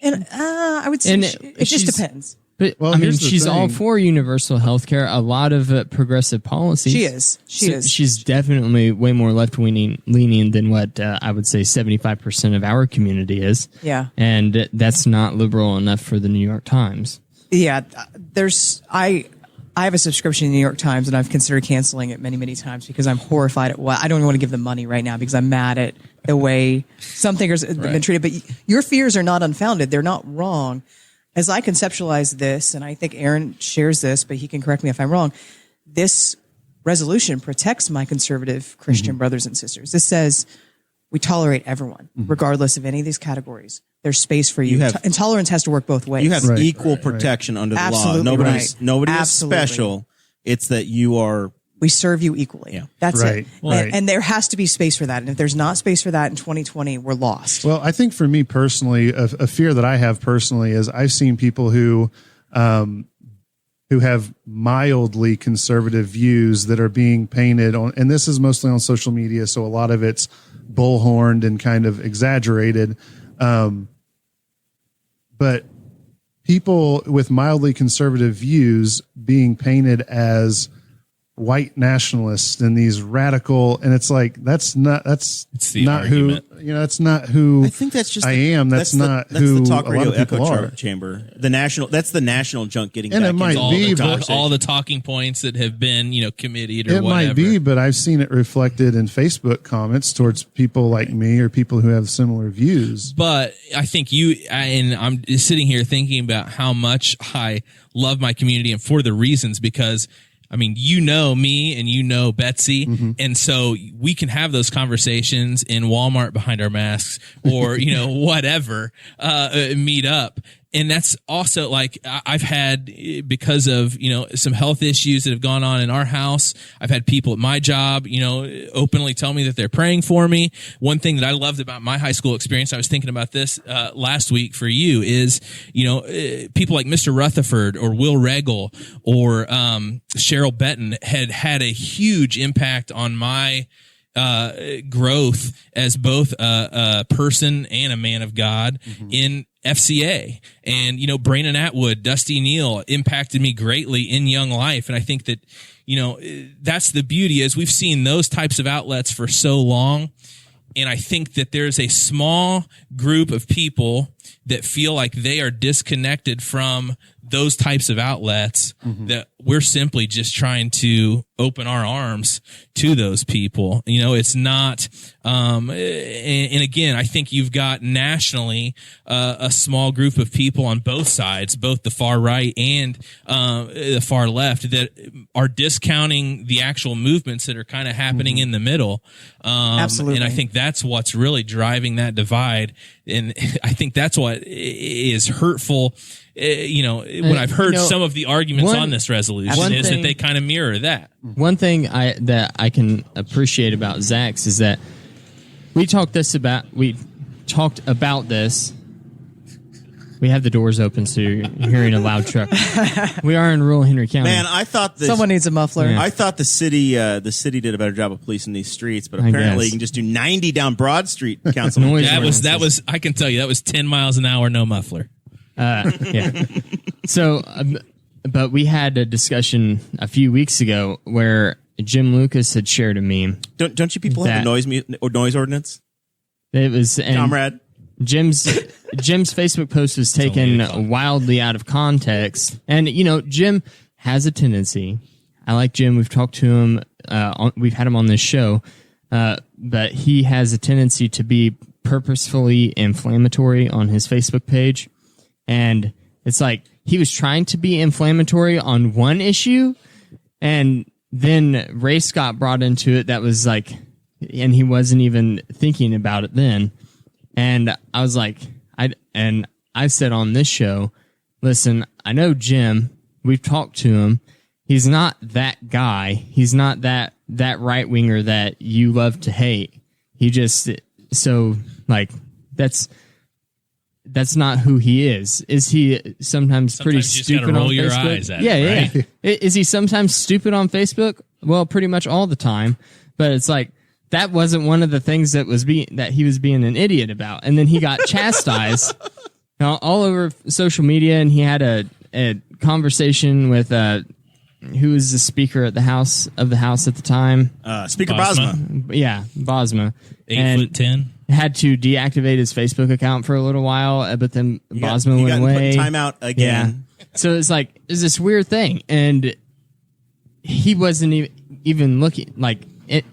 And I would say And it just she's- depends. But Well, I mean, here's the she's all thing. for universal health care, a lot of progressive policies. She is. She is. She's definitely way more leaning than what I would say 75% of our community is. Yeah. And that's not liberal enough for the New York Times. Yeah, I have a subscription to the New York Times, and I've considered canceling it many, many times because I'm horrified at I don't even want to give them money right now because I'm mad at the way some thinkers have been treated. But your fears are not unfounded; they're not wrong. As I conceptualize this, and I think Aaron shares this, but he can correct me if I'm wrong. This resolution protects my conservative Christian brothers and sisters. This says we tolerate everyone, regardless of any of these categories. There's space for you. Intolerance has to work both ways. You have equal protection under the Absolutely law. right. Nobody is Absolutely. special. It's that you are. We serve you equally. Yeah. That's Right. it. Right. And there has to be space for that. And if there's not space for that in 2020, we're lost. Well, I think for me personally, a fear that I have personally is I've seen people who have mildly conservative views that are being painted on, and this is mostly on social media, so a lot of it's bullhorned and kind of exaggerated. But people with mildly conservative views being painted as white nationalists and these radical, and it's like that's not the not argument. who that's not who I think that's just. I am. That's not that's who the talk a lot radio of people echo are. chamber. The national. That's the national junk getting. And back it might into all, be, the but- all the talking points that have been, committed or It whatever. might be, but I've seen it reflected in Facebook comments towards people like me or people who have similar views. But I think and I'm sitting here thinking about how much I love my community and for the reasons because I mean, me and Betsy. And so we can have those conversations in Walmart behind our masks or, whatever, meet up. And that's also like I've had because of, some health issues that have gone on in our house. I've had people at my job, openly tell me that they're praying for me. One thing that I loved about my high school experience, I was thinking about this last week for you is, people like Mr. Rutherford or Will Regal or Cheryl Benton had a huge impact on my growth as both a person and a man of God in FCA. And, Brandon Atwood, Dusty Neal impacted me greatly in young life. And I think that, that's the beauty is we've seen those types of outlets for so long. And I think that there's a small group of people that feel like they are disconnected from those types of outlets that we're simply just trying to open our arms to those people. It's not, and again, I think you've got nationally, a small group of people on both sides, both the far right and, the far left that are discounting the actual movements that are kind of happening in the middle. Absolutely. And I think that's what's really driving that divide. And I think that's what is hurtful. When I've heard some of the arguments on this resolution is that they kind of mirror that. One thing that I can appreciate about Zach's is that we talked about this. We have the doors open, so you're hearing a loud truck. We are in rural Henry County. Man, I thought Someone needs a muffler. Yeah. I thought the city did a better job of policing these streets, but apparently guess. you can just do 90 down Broad Street, Councilman. Noise That was I can tell you that was 10 miles an hour, no muffler. Yeah. So, but we had a discussion a few weeks ago where Jim Lucas had shared a meme. Don't you people have a noise ordinance, It was comrade? Jim's Facebook post was taken wildly out of context, and Jim has a tendency. I like Jim. We've talked to him. We've had him on this show, but he has a tendency to be purposefully inflammatory on his Facebook page, and it's like he was trying to be inflammatory on one issue, and then race got brought into it. That was like, and he wasn't even thinking about it then. And I was like, I said on this show, listen, I know Jim, we've talked to him. He's not that guy. He's not that right winger that you love to hate. He just, that's not who he is. Is he sometimes pretty you just stupid gotta roll on your Facebook? eyes at yeah, it, right? yeah. Is he sometimes stupid on Facebook? Well, pretty much all the time. But it's like, that wasn't one of the things that he was being an idiot about. And then he got chastised all over social media, and he had a conversation with who was the speaker at the House at the time? Speaker Bosma. Yeah, Bosma. 8'10". Had to deactivate his Facebook account for a little while, but then Bosma went away. Timeout again. Yeah. So it's like, it's this weird thing, and he wasn't even looking like.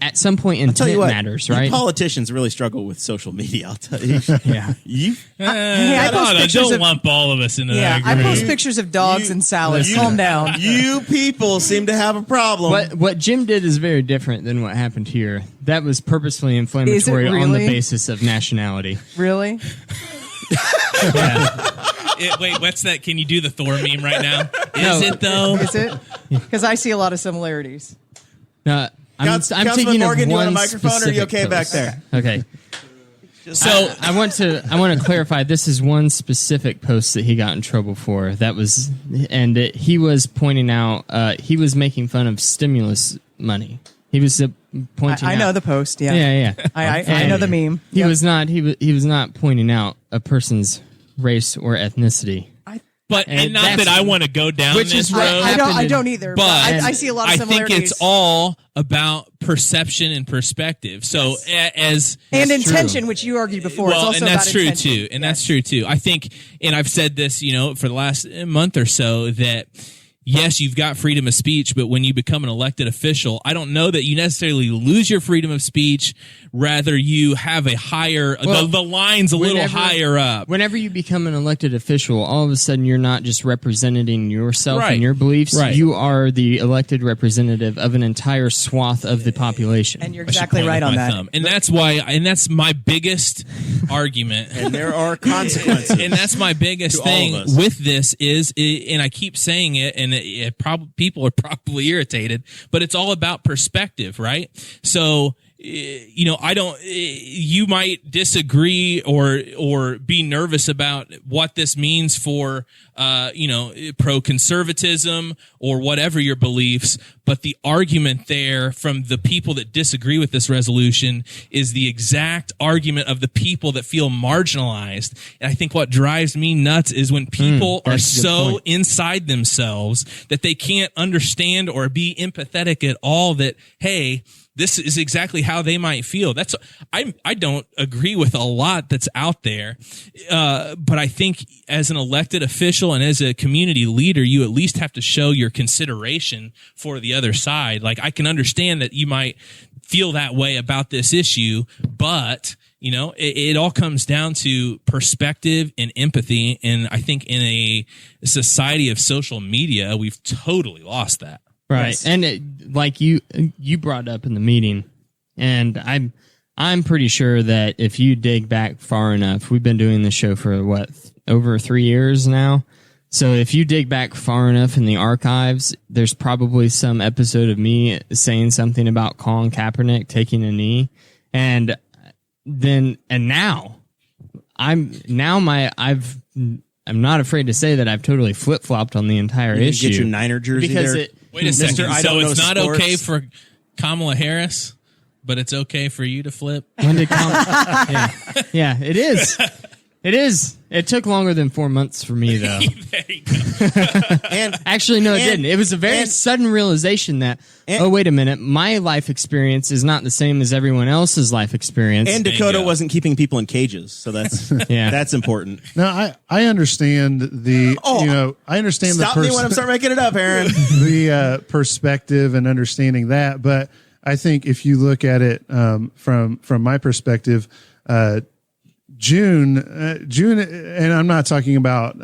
At some point, intent matters, right? Politicians really struggle with social media. I'll tell you. Yeah. I post pictures don't of, lump all of us into that I group. post pictures of dogs and salads. Calm down. You people seem to have a problem. What Jim did is very different than what happened here. That was purposefully inflammatory on the basis of nationality. Really? Yeah. Wait, what's that? Can you do the Thor meme right now? Is it though? Is it? Because I see a lot of similarities. No. I'm Councilman thinking Morgan, of you want a one microphone, or are you okay specific back post. there? Okay. So I want to clarify. This is one specific post that he got in trouble for. That was, and he was pointing out he was making fun of stimulus money. He was pointing. I know the post. Yeah, yeah. I know the meme. He was not. He was not pointing out a person's race or ethnicity. But and not that I want to go down which this is road. I don't either. But I see a lot of similarities. I think it's all about perception and perspective. So as intention, which you argued before. Well, it's also and that's about true intention. too. And that's true too. I think, and I've said this, for the last month or so, that yes, you've got freedom of speech, but when you become an elected official, I don't know that you necessarily lose your freedom of speech. Rather, you have a higher, the line's a little higher up. Whenever you become an elected official, all of a sudden you're not just representing yourself and your beliefs. Right. You are the elected representative of an entire swath of the population. And you're exactly right on that. And that's why, and that's my biggest argument. And there are consequences. And that's my biggest thing with this is, and I keep saying it, and people are probably irritated, but it's all about perspective, right? So, I don't, you might disagree or be nervous about what this means for, pro-conservatism or whatever your beliefs. But the argument there from the people that disagree with this resolution is the exact argument of the people that feel marginalized. And I think what drives me nuts is when people are so inside themselves that they can't understand or be empathetic at all that, hey, this is exactly how they might feel. I don't agree with a lot that's out there, but I think as an elected official and as a community leader, you at least have to show your consideration for the other side. Like, I can understand that you might feel that way about this issue, but it all comes down to perspective and empathy. And I think in a society of social media, we've totally lost that. Right. Yes. And like you brought up in the meeting, and I'm pretty sure that if you dig back far enough, we've been doing this show for over 3 years now. So if you dig back far enough in the archives, there's probably some episode of me saying something about Colin Kaepernick taking a knee. And now I'm not afraid to say that I've totally flip-flopped on the entire issue. Get your Niner jersey because there. Wait a second. I So don't know it's not sports. okay for Kamala Harris, but it's okay for you to flip? When did yeah, it is. It is. It took longer than 4 months for me, though. There you go. And Actually, no, it didn't. It was a very sudden realization that, wait a minute, my life experience is not the same as everyone else's life experience. And Dakota wasn't keeping people in cages, so that's that's important. No, I understand I understand Stop me when I'm starting making it up, Aaron. the perspective and understanding that, but I think if you look at it from my perspective, June, and I'm not talking about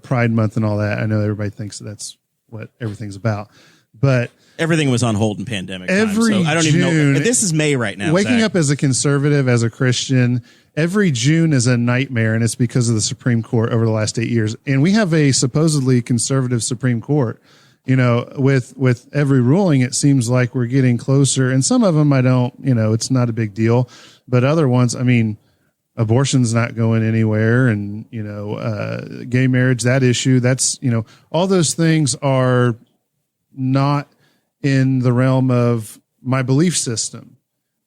Pride Month and all that. I know everybody thinks that's what everything's about, but Everything was on hold in pandemic time, every so I don't June, even know. This is May right now. Waking Zach. up as a conservative, as a Christian, every June is a nightmare, and it's because of the Supreme Court over the last 8 years. And we have a supposedly conservative Supreme Court. With every ruling, it seems like we're getting closer. And some of them, I don't. It's not a big deal, but other ones, I mean, abortion's not going anywhere, and gay marriage, that issue, that's all those things are not in the realm of my belief system.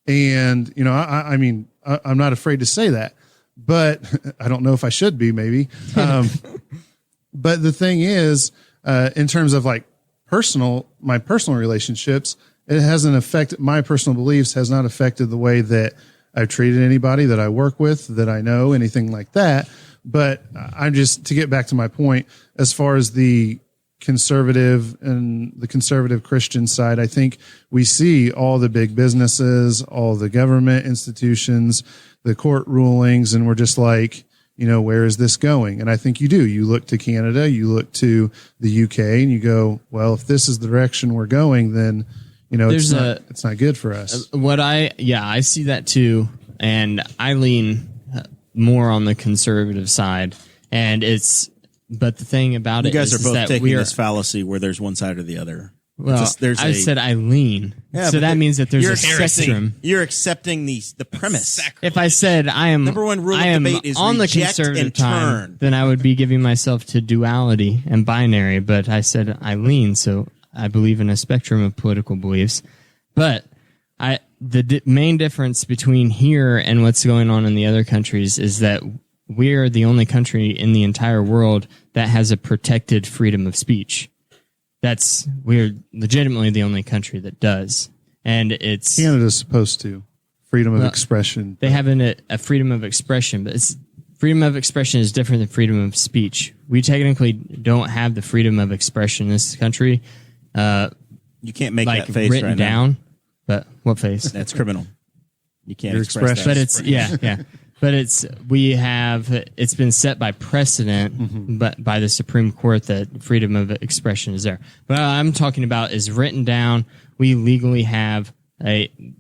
And, I mean, I'm not afraid to say that, but I don't know if I should be, maybe. But the thing is, in terms of like my personal relationships, it hasn't affected my personal beliefs, has not affected the way that I've treated anybody that I work with, that I know, anything like that. But I'm just, to get back to my point, as far as the conservative and the conservative Christian side, I think we see all the big businesses, all the government institutions, the court rulings, and we're just like, where is this going? And I think you do. You look to Canada, you look to the UK, and you go, well, if this is the direction we're going, then it's not good for us. I see that too, and I lean more on the conservative side, but the thing about you it guys is are both that taking this fallacy where there's one side or the other. Well, I said I lean, so that means that there's a spectrum. You're accepting the premise. If I said I am number one rule I of am debate is on the reject conservative and time, turn. then I would be giving myself to duality and binary. But I said I lean, so I believe in a spectrum of political beliefs. But the main difference between here and what's going on in the other countries is that we're the only country in the entire world that has a protected freedom of speech. We're legitimately the only country that does. And it's Canada's supposed to. Freedom of expression. They have a freedom of expression, but freedom of expression is different than freedom of speech. We technically don't have the freedom of expression in this country. You can't make like that face written right down. now. But what face? That's criminal. You can't Your express that. But it's But it's been set by precedent, but by the Supreme Court that freedom of expression is there. But I'm talking about is written down. We legally have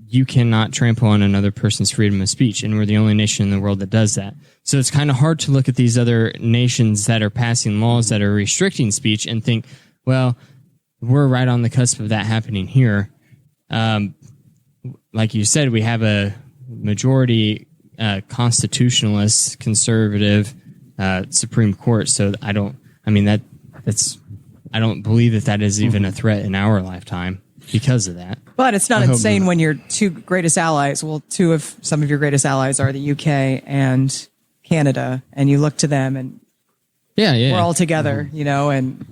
you cannot trample on another person's freedom of speech, and we're the only nation in the world that does that. So it's kind of hard to look at these other nations that are passing laws that are restricting speech and think, well, we're right on the cusp of that happening here. Like you said, we have a majority constitutionalist, conservative Supreme Court. So I don't believe that is even a threat in our lifetime because of that. But it's not insane when your two greatest allies, some of your greatest allies are the UK and Canada, and you look to them and we're all together, and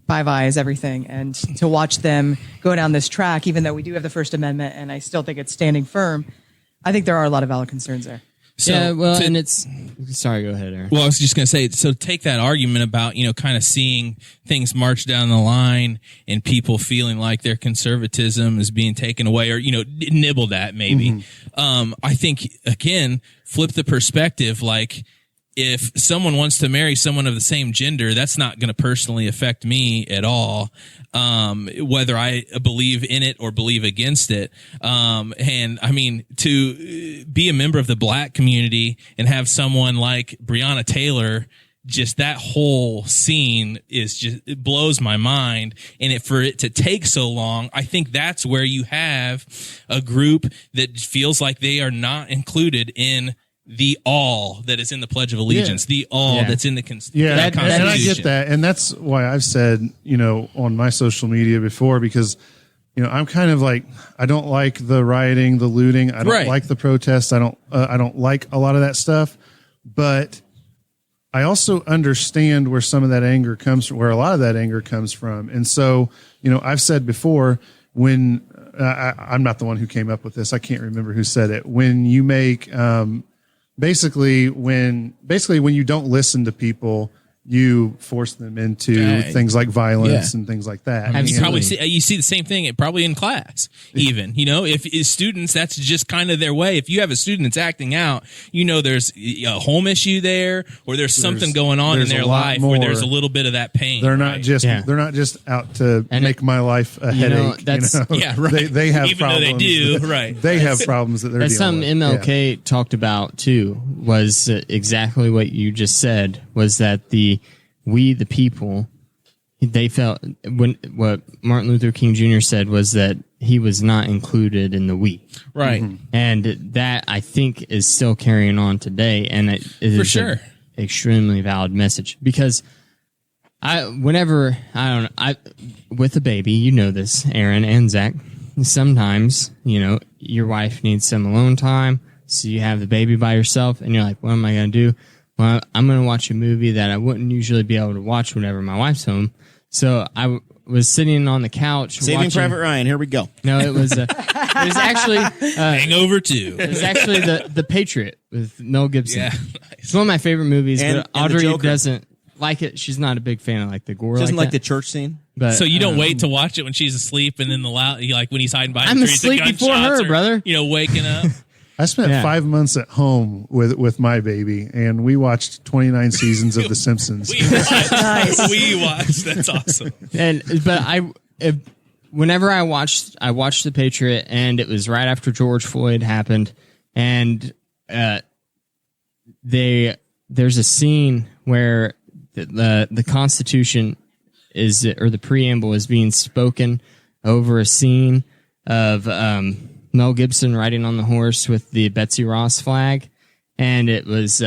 Five Eyes, everything. And to watch them go down this track, even though we do have the First Amendment and I still think it's standing firm, I think there are a lot of valid concerns there. Sorry, go ahead, Aaron. Well, I was just going to say, so take that argument about, kind of seeing things march down the line and people feeling like their conservatism is being taken away or, nibbled at maybe. I think, again, flip the perspective, like, if someone wants to marry someone of the same gender, that's not going to personally affect me at all, whether I believe in it or believe against it. And I mean, to be a member of the Black community and have someone like Breonna Taylor, just that whole scene it blows my mind. And for it to take so long, I think that's where you have a group that feels like they are not included in the all that is in the Pledge of Allegiance, the all that's in the Constitution. And I get that. And that's why I've said, on my social media before, because, I'm kind of like, I don't like the rioting, the looting. I don't like the protests. I don't like a lot of that stuff, but I also understand where some of that anger comes from, where a lot of that anger comes from. And so, I've said before, when I'm not the one who came up with this, I can't remember who said it. When you make, Basically, when you don't listen to people, you force them into things like violence and things like that. You see the same thing probably in class, even, if students, that's just kind of their way. If you have a student that's acting out, there's a home issue there, or there's something going on in their life where there's a little bit of that pain. They're not just out to make my life a headache. They have even problems. Though they do, They have problems that they're dealing with. MLK talked about too was exactly what you just said, was that we the people, they felt what Martin Luther King Jr. said was that he was not included in the we. Right. And that I think is still carrying on today. And it is an extremely valid message, because with a baby, this, Aaron and Zach, sometimes, your wife needs some alone time, so you have the baby by yourself, and you're like, what am I going to do? Well, I'm going to watch a movie that I wouldn't usually be able to watch whenever my wife's home. So I was sitting on the couch. Saving Private Ryan. Here we go. No, it was actually Hangover 2. it was actually the Patriot with Mel Gibson. Yeah, It's one of my favorite movies, And but the Audrey Joker. doesn't like it. She's not a big fan of like the gore. Doesn't like the that. church scene. But, So you don't wait to watch it when she's asleep, and then like when he's hiding behind I'm the trees, the asleep before gunshots her, are, brother. Waking up. I spent Yeah. 5 months at home with my baby, and we watched 29 seasons of The Simpsons. We watched. We watched. That's awesome. Whenever I watched The Patriot, and it was right after George Floyd happened, and there's a scene where the Constitution or the preamble is being spoken over a scene of Mel Gibson riding on the horse with the Betsy Ross flag, and it was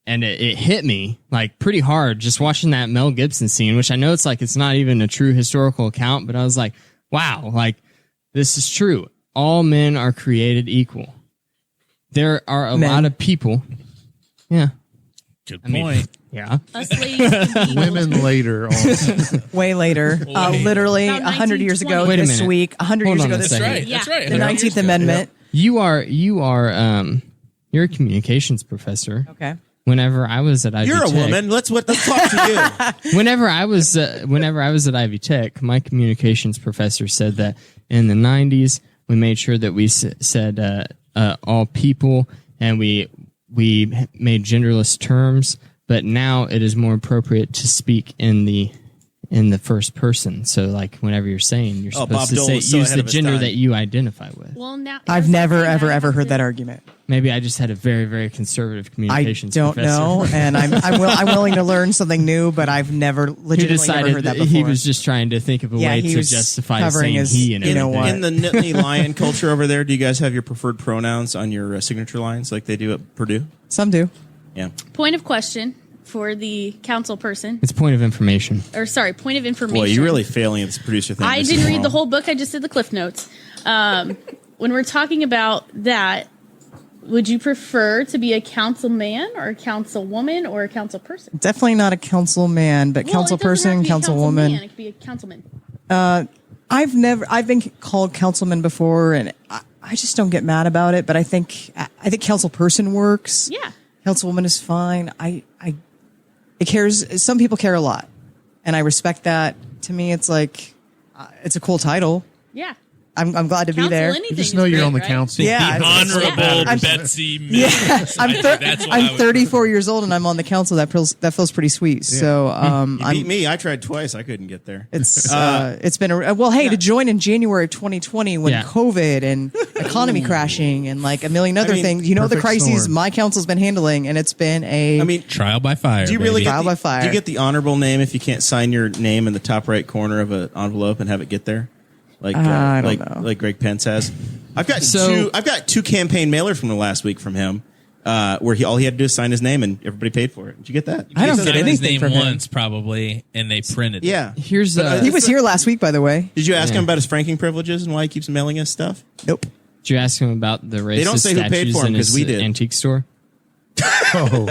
and it hit me like pretty hard just watching that Mel Gibson scene, which I know it's not even a true historical account, but I was like, wow, like this is true. All men are created equal. There are a lot of people. Yeah. Good mean, point. Yeah. Us ladies can be Women later on. Way later, literally About 100 years ago 1920. Wait a this minute. week, 100 Hold years on ago a this second. week. Right. That's Yeah. right. The 19th Amendment. You are you're a communications professor. Okay. Whenever I was at Ivy You're a Tech, woman. Let's talk to you. Whenever I was at Ivy Tech, my communications professor said that in the 90s we made sure that we said all people, and we made genderless terms, but now it is more appropriate to speak in the first person. So like whenever you're saying, you're supposed Bob to Dole say was so use ahead the of his gender time. that you identify with. Well, now I've never, ever, ever heard that argument. Maybe I just had a very, very conservative I communications don't professor. know, and I'm willing to learn something new, but I've never Who legitimately never decided heard that that before. he was just trying to think of a Yeah, way he to was justify covering saying his- he and you know everything. what? In the Nittany Lion culture over there, do you guys have your preferred pronouns on your signature lines like they do at Purdue? Some do. Yeah. Point of question for the council person, It's point of information. or sorry, point of information. Boy, you're really failing at this producer thing. I This didn't is read the wrong. whole book. I just did the Cliff Notes. When we're talking about that, would you prefer to be a councilman or a councilwoman or a council person? Definitely not a councilman, but council person, councilwoman. It could be a councilman. I've been called councilman before, and I just don't get mad about it. But I think council person works. Yeah. Councilwoman is fine. It cares. Some people care a lot, and I respect that. To me, it's like it's a cool title. Yeah. I'm glad to be Council there. anything Just is know you're great, on the right? council. Yeah, The Honorable I'm- Betsy. Yeah, Mills. I'm That's what I I'm would 34 years old and I'm on the council. That feels pretty sweet. So You beat me. I tried twice. I couldn't get there. it's been to join in January of 2020 when Yeah. COVID and economy crashing and like a million other mean, things. You know the perfect crises storm. my council's been handling, and it's been a. I mean, Trial by fire. do you really baby. get Trial by fire. Do you get the honorable name if you can't sign your name in the top right corner of an envelope and have it get there? Like I don't know. like Greg Pence has. I've got two campaign mailers from the last week from him, where all he had to do is sign his name and everybody paid for it. Did you get that? I don't He get signed his anything name from him. once, probably, and they printed it. Yeah. Here's He was here last week, by the way. Did you ask Yeah. him about his franking privileges and why he keeps mailing us stuff? Nope. Did you ask him about the racist don't say who paid statues for 'em in 'cause his we did. antique store? Oh,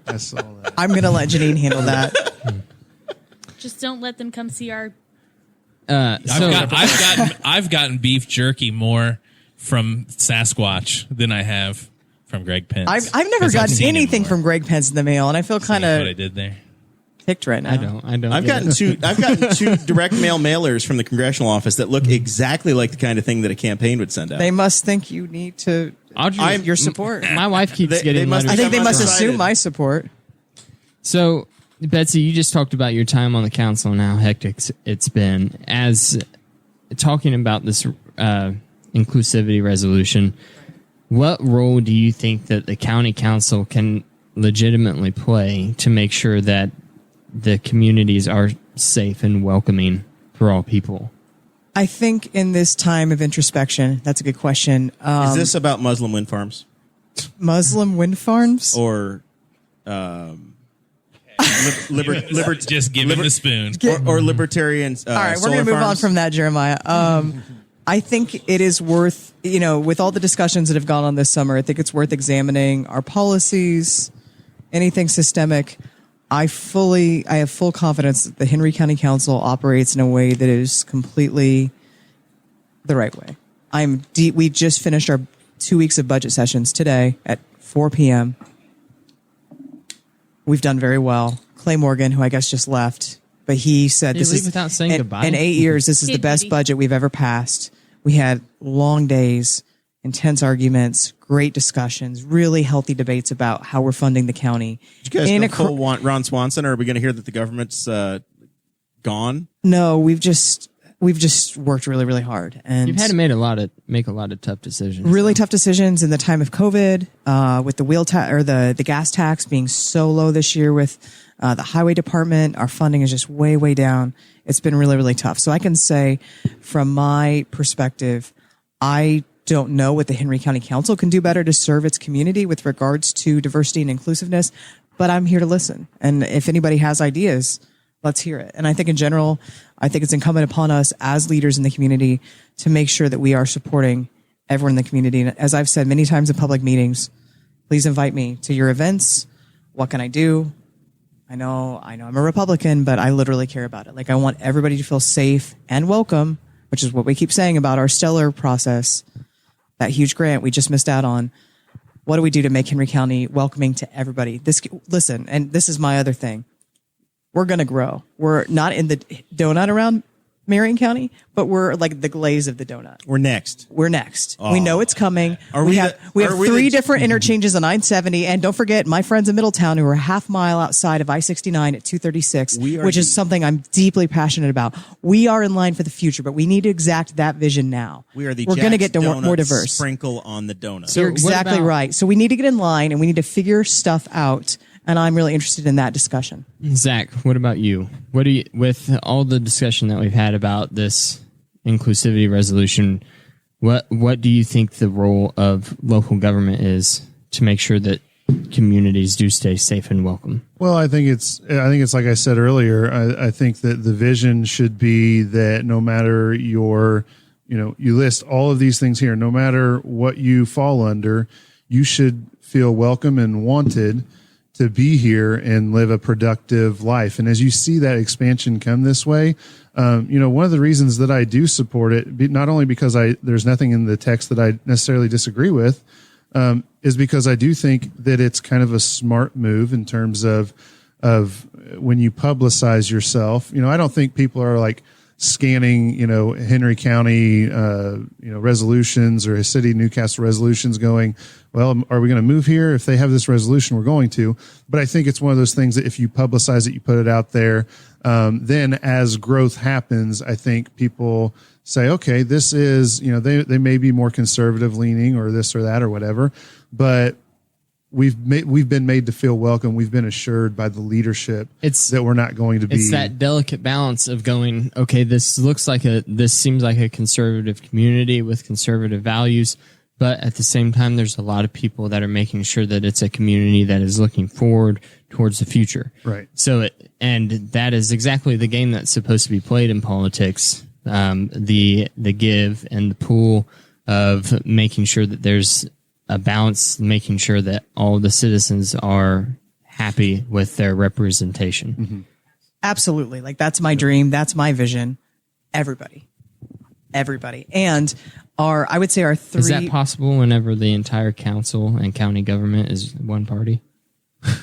I saw that. I'm gonna let Janine handle that. Just don't let them come see our. I've gotten beef jerky more from Sasquatch than I have from Greg Pence. I've never 'Cause I've gotten seen him anything more. from Greg Pence in the mail, and I feel kind That's what I of did there. ticked right now. I don't. I've get gotten it. I've gotten two direct mail mailers from the congressional office that look exactly like the kind of thing that a campaign would send out. They must think you need to Audrey, your support. My wife keeps They getting must- letters. I think they I'm must undecided. assume my support. So, Betsy, you just talked about your time on the council and how hectic it's been. As talking about this inclusivity resolution, what role do you think that the county council can legitimately play to make sure that the communities are safe and welcoming for all people? I think in this time of introspection, that's a good question. Is this about Muslim wind farms Muslim wind farms? or Just give him the spoon. or libertarians? All right, we're going to move on from that, Jeremiah. I think it is worth, with all the discussions that have gone on this summer, I think it's worth examining our policies, anything systemic. I have full confidence that the Henry County Council operates in a way that is completely the right way. We just finished our 2 weeks of budget sessions today at 4 p.m. We've done very well. Clay Morgan, who I guess just left, but he said Did this he leave is without saying goodbye? In 8 years, this is the best budget we've ever passed. We had long days, intense arguments, great discussions, really healthy debates about how we're funding the county. Did you guys go full Ron Swanson, or are we going to hear that the government's gone? No, we've just worked really, really hard, and You've had to make a lot of tough decisions. really tough decisions in the time of COVID, with the the gas tax being so low this year, with the highway department. Our funding is just way, way down. It's been really, really tough. So I can say, from my perspective, I don't know what the Henry County Council can do better to serve its community with regards to diversity and inclusiveness, but I'm here to listen. And if anybody has ideas, let's hear it. And I think in general, I think it's incumbent upon us as leaders in the community to make sure that we are supporting everyone in the community. And as I've said many times in public meetings, please invite me to your events. What can I do? I know I'm a Republican, but I literally care about it. Like, I want everybody to feel safe and welcome, which is what we keep saying about our stellar process, that huge grant we just missed out on. What do we do to make Henry County welcoming to everybody? Listen, and this is my other thing. We're going to grow. We're not in the donut around Marion County, but we're like the glaze of the donut. We're next. Oh. We know it's coming. We have three different interchanges on 970, and don't forget my friends in Middletown who are a half mile outside of I-69 at 236, which is something I'm deeply passionate about. We are in line for the future, but we need to exact that vision now. We're going to get more diverse. Sprinkle on the donut. So you're exactly right. So we need to get in line, and we need to figure stuff out. And I'm really interested in that discussion. Zach, what about you? With all the discussion that we've had about this inclusivity resolution, what do you think the role of local government is to make sure that communities do stay safe and welcome? Well, I think it's like I said earlier. I think that the vision should be that no matter you list all of these things here, no matter what you fall under, you should feel welcome and wanted to be here and live a productive life. And as you see that expansion come this way, one of the reasons that I do support it, not only because there's nothing in the text that I necessarily disagree with, is because I do think that it's kind of a smart move in terms of when you publicize yourself. I don't think people are like scanning, Henry County, resolutions or city Newcastle resolutions going, well, are we going to move here? If they have this resolution, we're going to. But I think it's one of those things that if you publicize it, you put it out there, then as growth happens, I think people say, okay, this is, they may be more conservative leaning or this or that or whatever, but we've been made to feel welcome. We've been assured by the leadership that we're not going to be. It's that delicate balance of going, okay, this seems like a conservative community with conservative values, but at the same time, there's a lot of people that are making sure that it's a community that is looking forward towards the future. Right. And that is exactly the game that's supposed to be played in politics. The give and the pull of making sure that there's a balance, making sure that all the citizens are happy with their representation. Mm-hmm. Absolutely. Like, that's my dream. That's my vision. Everybody. And I would say our three. Is that possible whenever the entire council and county government is one party? But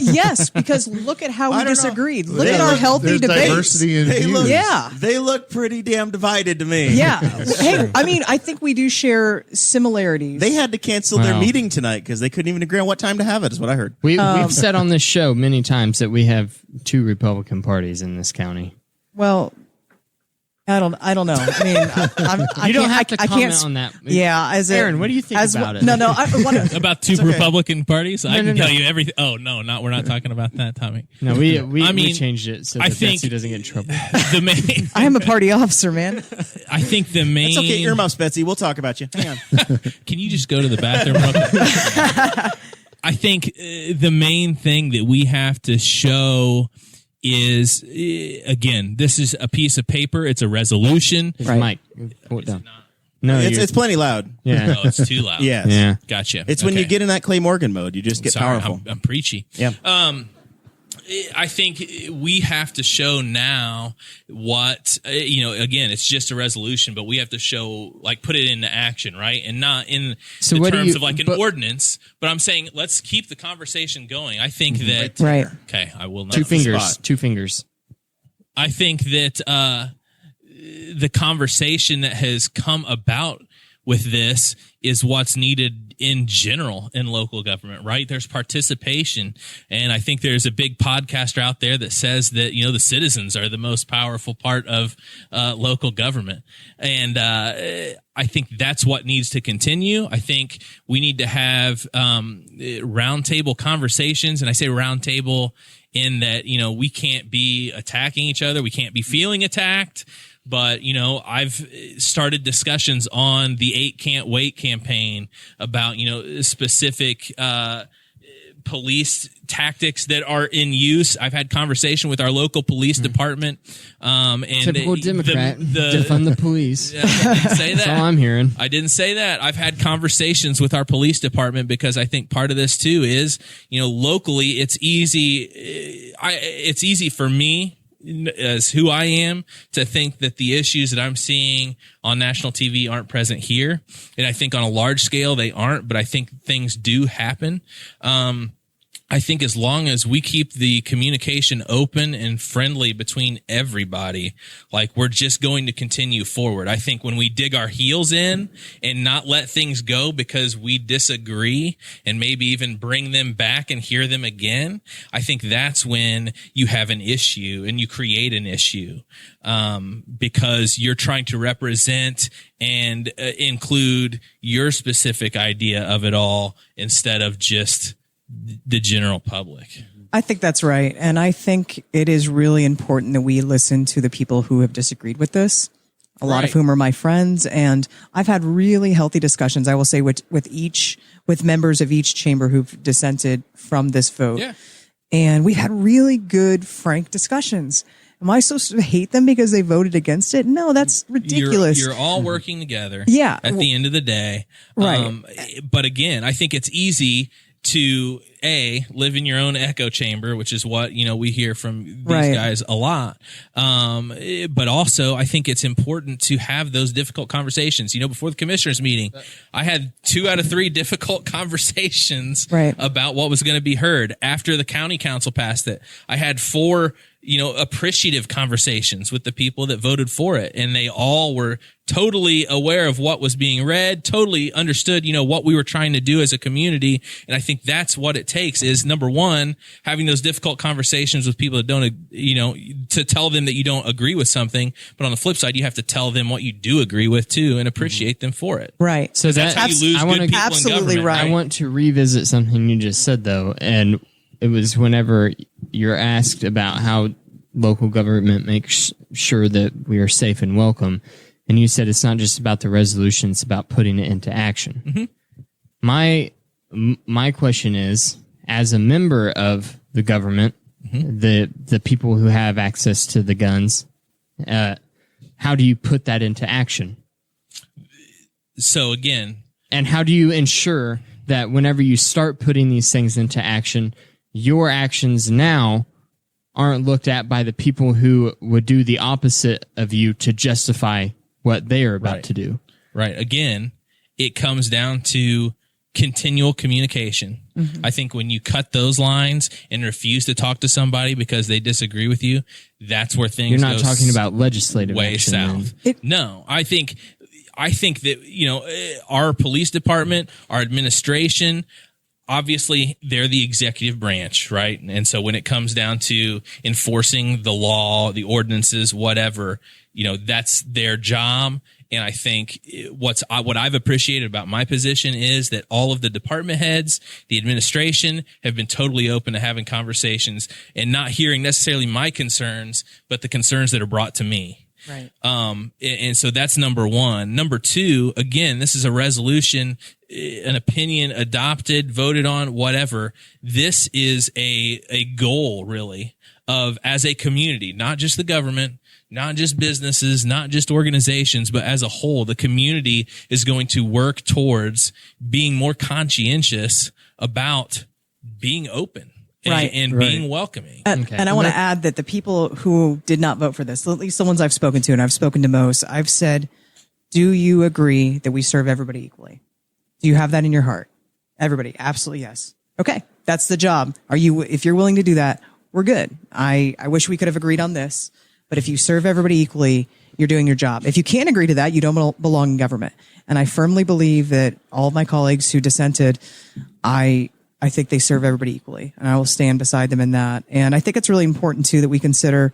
yes, because look at how we disagreed. Look at our healthy debates. Diversity in views. They look pretty damn divided to me. Yeah. Hey, I think we do share similarities. They had to cancel their meeting tonight because they couldn't even agree on what time to have it, is what I heard. We've said on this show many times that we have two Republican parties in this county. Well, I don't know. I mean, you don't have to comment on that. Yeah, Aaron, what do you think about it? No, I want to about two Republican parties. I can tell you everything. Oh no, we're not talking about that, Tommy. No, we changed it so that Betsy doesn't get in trouble. I am a party officer, man. I think the main. It's okay, earmuffs, Betsy. We'll talk about you. Hang on. Can you just go to the bathroom real quick? I think the main thing that we have to show is, again, this is a piece of paper. It's a resolution. Right. Mike. Pull it Is it down. not? No, It's plenty loud. yeah. No, it's too loud. Yes. Yeah. Gotcha. It's when you Okay. get in that Clay Morgan mode, you just get Sorry, powerful. I'm preachy. Yeah. I think we have to show now what, again, it's just a resolution, but we have to show, like, put it into action, right? And not in So the what do terms you- of like an but- ordinance, but I'm saying let's keep the conversation going. I think that, Right. okay, I will not. Two fingers. spot. 2 fingers. I think that the conversation that has come about with this is what's needed in general in local government, right? There's participation. And I think there's a big podcaster out there that says that, the citizens are the most powerful part of local government. And I think that's what needs to continue. I think we need to have roundtable conversations. And I say roundtable in that, we can't be attacking each other. We can't be feeling attacked. But, I've started discussions on the 8 Can't Wait campaign about, specific police tactics that are in use. I've had conversation with our local police department. And Typical Democrat. the Defund the police. I didn't say That's that. all I'm hearing. I didn't say that. I've had conversations with our police department because I think part of this too is, locally it's easy. It's easy for me as who I am to think that the issues that I'm seeing on national TV aren't present here. And I think on a large scale, they aren't, but I think things do happen. I think as long as we keep the communication open and friendly between everybody, like we're just going to continue forward. I think when we dig our heels in and not let things go because we disagree and maybe even bring them back and hear them again, I think that's when you have an issue and you create an issue, because you're trying to represent and include your specific idea of it all instead of just the general public. I think that's right. And I think it is really important that we listen to the people who have disagreed with this, a lot of Right. whom are my friends. And I've had really healthy discussions, I will say, with members of each chamber who've dissented from this vote. Yeah. And we've had really good, frank discussions. Am I supposed to hate them because they voted against it? No, that's ridiculous. You're all working together. Yeah. At the end of the day. Right. But again, I think it's easy to live in your own echo chamber, which is what, we hear from these Right. guys a lot. But also I think it's important to have those difficult conversations. Before the commissioners meeting, I had 2 out of 3 difficult conversations Right. about what was going to be heard. After the county council passed it, I had 4 appreciative conversations with the people that voted for it. And they all were totally aware of what was being read, totally understood, what we were trying to do as a community. And I think that's what it takes is, number one, having those difficult conversations with people that don't, to tell them that you don't agree with something. But on the flip side, you have to tell them what you do agree with too and appreciate them for it. Right. So That's how you lose I wanna- good people Absolutely in government. right. I want to revisit something you just said, though, and it was whenever you're asked about how local government makes sure that we are safe and welcome, and you said it's not just about the resolution; it's about putting it into action. Mm-hmm. My question is, as a member of the government, the people who have access to the guns, how do you put that into action? So again, And how do you ensure that whenever you start putting these things into action, your actions now aren't looked at by the people who would do the opposite of you to justify what they are about Right. to do? right. Again, it comes down to continual communication. I think when you cut those lines and refuse to talk to somebody because they disagree with you, that's where things You're not go talking about legislative way action. south. then. No, I think that, our police department, our administration, obviously they're the executive branch, right? And so when it comes down to enforcing the law, the ordinances, whatever, that's their job. And I think what I've appreciated about my position is that all of the department heads, the administration have been totally open to having conversations and not hearing necessarily my concerns, but the concerns that are brought to me. Right. And so that's number one. Number two, again, this is a resolution, an opinion adopted, voted on, whatever. This is a goal really of, as a community, not just the government, not just businesses, not just organizations, but as a whole, the community is going to work towards being more conscientious about being open and being welcoming. And I want to add that the people who did not vote for this, at least the ones I've spoken to, and I've spoken to most, I've said, do you agree that we serve everybody equally? Do you have that in your heart? Everybody, absolutely yes. Okay, that's the job. If you're willing to do that, we're good. I wish we could have agreed on this, but if you serve everybody equally, you're doing your job. If you can't agree to that, you don't belong in government. And I firmly believe that all of my colleagues who dissented, I think they serve everybody equally, and I will stand beside them in that. And I think it's really important too that we consider,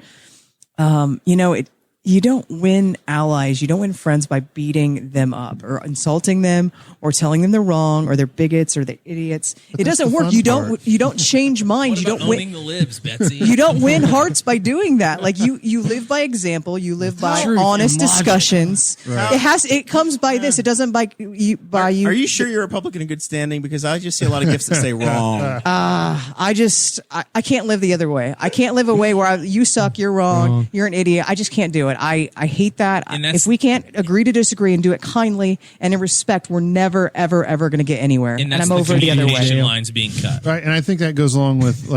you don't win allies, you don't win friends by beating them up or insulting them or telling them they're wrong or they're bigots or they're idiots. It doesn't work. You don't change minds. You don't win the libs, Betsy. You don't win hearts by doing that. Like you live by example. You live by honest discussions. Right. It comes by this. It doesn't by you. Are you sure you're a Republican in good standing? Because I just see a lot of gifts that say wrong. I can't live the other way. I can't live a way where you suck, you're wrong, you're an idiot. I just can't do it. I hate that. If we can't agree to disagree and do it kindly and in respect, we're never, ever, ever going to get anywhere. And I'm over the other way. Lines being cut. Right. And I think that goes along with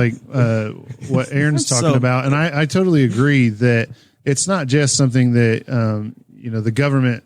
what Aaron's talking about. And I totally agree that it's not just something that, the government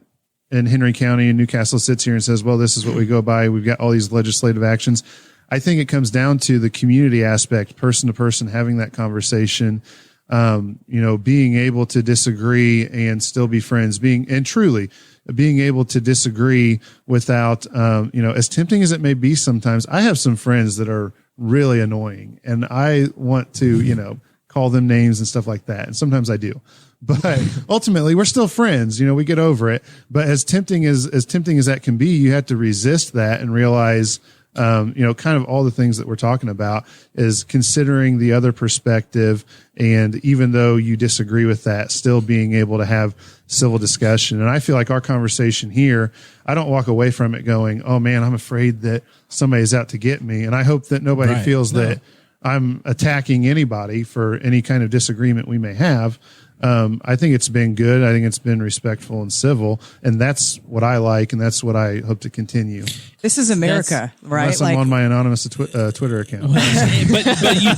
in Henry County and Newcastle sits here and says, well, this is what we go by. We've got all these legislative actions. I think it comes down to the community aspect, person to person, having that conversation, being able to disagree and still be friends, truly being able to disagree without, as tempting as it may be sometimes. I have some friends that are really annoying and I want to, call them names and stuff like that. And sometimes I do, but ultimately we're still friends. We get over it. But as tempting as that can be, you have to resist that and realize, kind of all the things that we're talking about is considering the other perspective. And even though you disagree with that, still being able to have civil discussion. And I feel like our conversation here, I don't walk away from it going, oh man, I'm afraid that somebody's out to get me. And I hope that nobody feels that I'm attacking anybody for any kind of disagreement we may have. I think it's been good. I think it's been respectful and civil, and that's what I like, and that's what I hope to continue. This is America, right? Unless I'm on my anonymous Twitter account. But you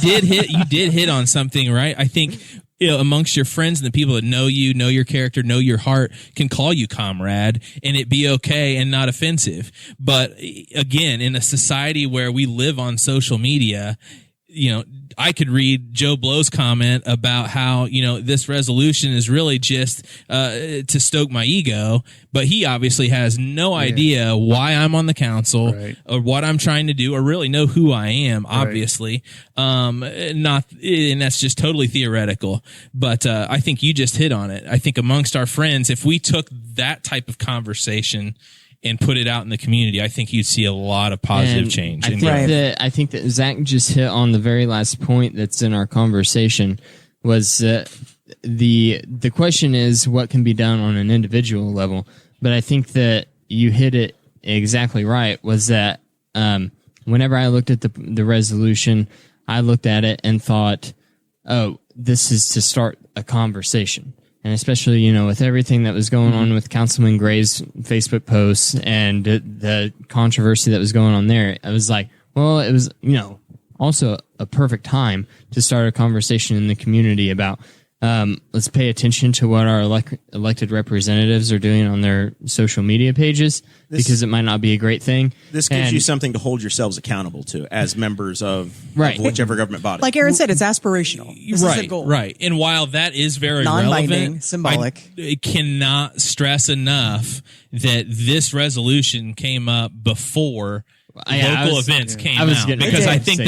did hit on something, right? I think amongst your friends and the people that know you, know your character, know your heart, can call you comrade, and it be okay and not offensive. But again, in a society where we live on social media, I could read Joe Blow's comment about how, this resolution is really just to stoke my ego, but he obviously has no idea why I'm on the council or what I'm trying to do or really know who I am, obviously. And that's just totally theoretical. But I think you just hit on it. I think amongst our friends, if we took that type of conversation and put it out in the community, I think you'd see a lot of positive change. I think that Zach just hit on the very last point that's in our conversation was the question is what can be done on an individual level. But I think that you hit it exactly right, was that whenever I looked at the resolution, I looked at it and thought, oh, this is to start a conversation. And especially, with everything that was going on with Councilman Gray's Facebook posts and the controversy that was going on there, I was like, well, it was, also a perfect time to start a conversation in the community about, let's pay attention to what our elected representatives are doing on their social media pages, because it might not be a great thing. This gives you something to hold yourselves accountable to as members of whichever government body. Like Aaron said, it's aspirational. This is a goal. Right. And while that is very non-binding, relevant, symbolic, I cannot stress enough that this resolution came up before local events came out, because I think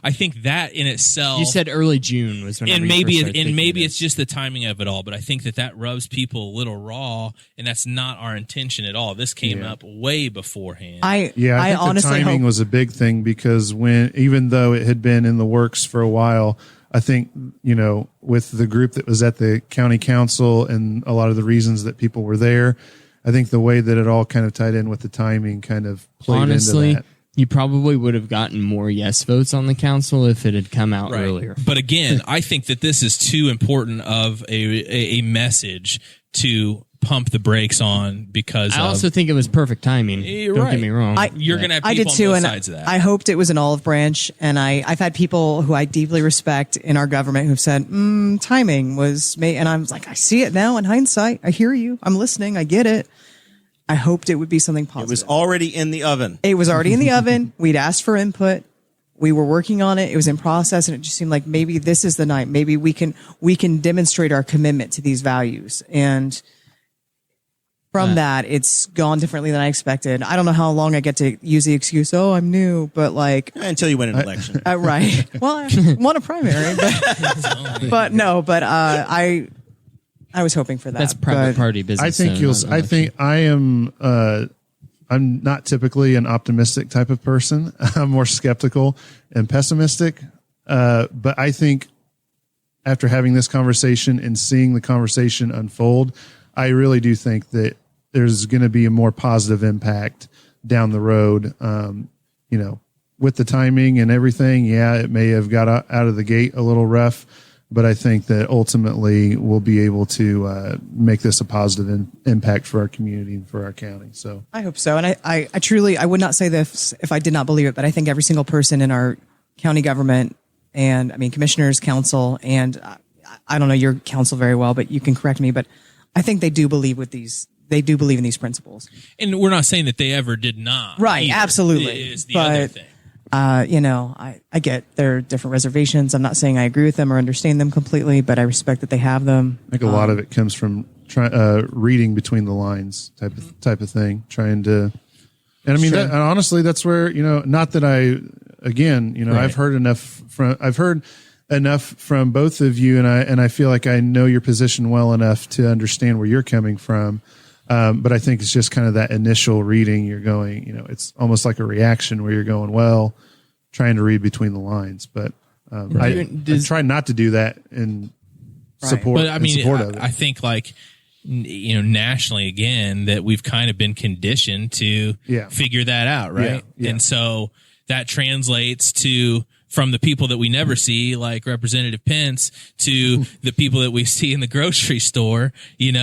I think that in itself. You said early June was when, and maybe it's just the timing of it all, but I think that rubs people a little raw, and that's not our intention at all. This came up way beforehand. I think the timing was a big thing, because even though it had been in the works for a while, I think, with the group that was at the county council and a lot of the reasons that people were there, I think the way that it all kind of tied in with the timing kind of played into that. you probably would have gotten more yes votes on the council if it had come out earlier. But again, I think that this is too important of a message to pump the brakes on, because I also think it was perfect timing. Don't get me wrong. You're going to have I people did too, on both and sides of that. I hoped it was an olive branch. And I've had people who I deeply respect in our government who've said, timing was made. And I was like, I see it now in hindsight. I hear you. I'm listening. I get it. I hoped it would be something positive. It was already in the oven. It was already in the oven. We'd asked for input. We were working on it. It was in process, and it just seemed like maybe this is the night. Maybe we can demonstrate our commitment to these values. And from that, it's gone differently than I expected. I don't know how long I get to use the excuse, oh, I'm new, but like... Until you win an election. Right. Well, I won a primary, but no, but I was hoping for that. That's private party business. I think I'm not typically an optimistic type of person. I'm more skeptical and pessimistic. But I think after having this conversation and seeing the conversation unfold, I really do think that there's going to be a more positive impact down the road. With the timing and everything, it may have got out of the gate a little rough, but I think that ultimately we'll be able to make this a positive impact for our community and for our county. So I hope so. And I truly, I would not say this if I did not believe it, but I think every single person in our county government, and I mean, commissioners, council, and I don't know your council very well, but you can correct me, but I think they do believe in these principles. And we're not saying that they ever did not. Right. either. Absolutely. Is the other thing. I get there are different reservations. I'm not saying I agree with them or understand them completely, but I respect that they have them. I think a lot of it comes from reading between the lines type of thing, trying to, and I mean, and honestly, that's where, not that I've heard enough from both of you, and I feel like I know your position well enough to understand where you're coming from. But I think it's just kind of that initial reading. You're going, it's almost like a reaction where you're going, well, trying to read between the lines. But I try not to do that in support. But I mean, support of it. I think nationally again that we've kind of been conditioned to figure that out, right? Yeah. And so that translates to, from the people that we never see, like Representative Pence, to the people that we see in the grocery store, we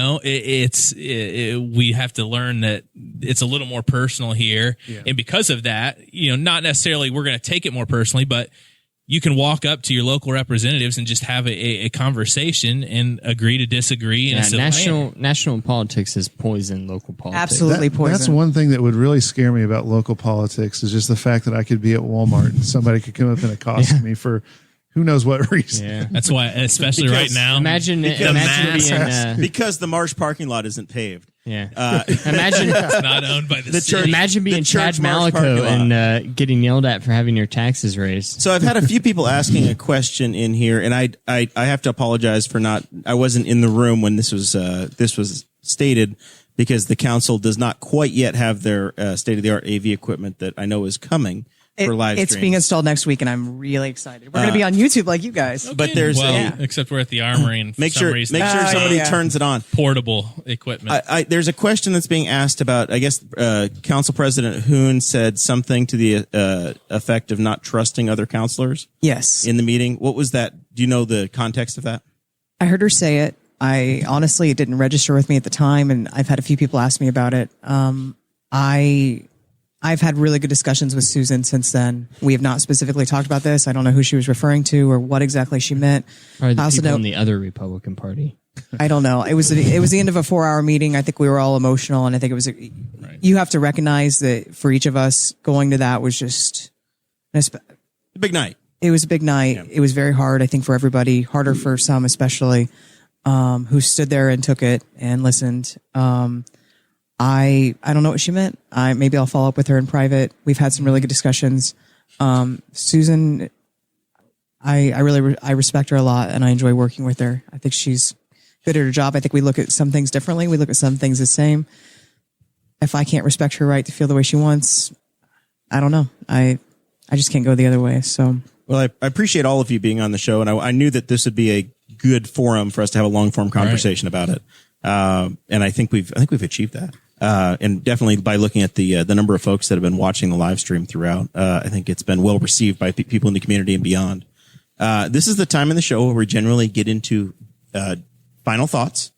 have to learn that it's a little more personal here. Yeah. And because of that, not necessarily we're going to take it more personally, but you can walk up to your local representatives and just have a conversation and agree to disagree. National politics is poison local politics. Absolutely poison. That's one thing that would really scare me about local politics, is just the fact that I could be at Walmart and somebody could come up and accost me for who knows what reason. Yeah. That's why, especially right now. Imagine being because the Marsh parking lot isn't paved. Yeah. Imagine it's not owned by the city. Imagine being Chad Malico and getting yelled at for having your taxes raised. So I've had a few people asking a question in here, and I have to apologize for I wasn't in the room when this was stated, because the council does not quite yet have their state of the art AV equipment that I know is coming for live It's stream. being installed next week, and I'm really excited. We're going to be on YouTube like you guys. Okay. But there's except we're at the Armory, and make sure somebody turns it on. Portable equipment. There's a question that's being asked about, I guess, Council President Hoon said something to the effect of not trusting other counselors. Yes. In the meeting. What was that? Do you know the context of that? I heard her say it. It didn't register with me at the time, and I've had a few people ask me about it. I've had really good discussions with Susan since then. We have not specifically talked about this. I don't know who she was referring to or what exactly she meant. Or the people in the other Republican Party. I don't know. It was the end of a 4-hour meeting. I think we were all emotional, and I think it was. You have to recognize that for each of us, going to that was just a big night. It was a big night. Yeah. It was very hard, I think, for everybody. Harder for some, especially who stood there and took it and listened. I don't know what she meant. Maybe I'll follow up with her in private. We've had some really good discussions. Susan, I respect her a lot, and I enjoy working with her. I think she's good at her job. I think we look at some things differently. We look at some things the same. If I can't respect her right to feel the way she wants, I don't know. I just can't go the other way. So, well, I appreciate all of you being on the show, and I knew that this would be a good forum for us to have a long form conversation about it. And I think we've achieved that. And definitely by looking at the number of folks that have been watching the live stream throughout, I think it's been well received by people in the community and beyond. This is the time in the show where we generally get into final thoughts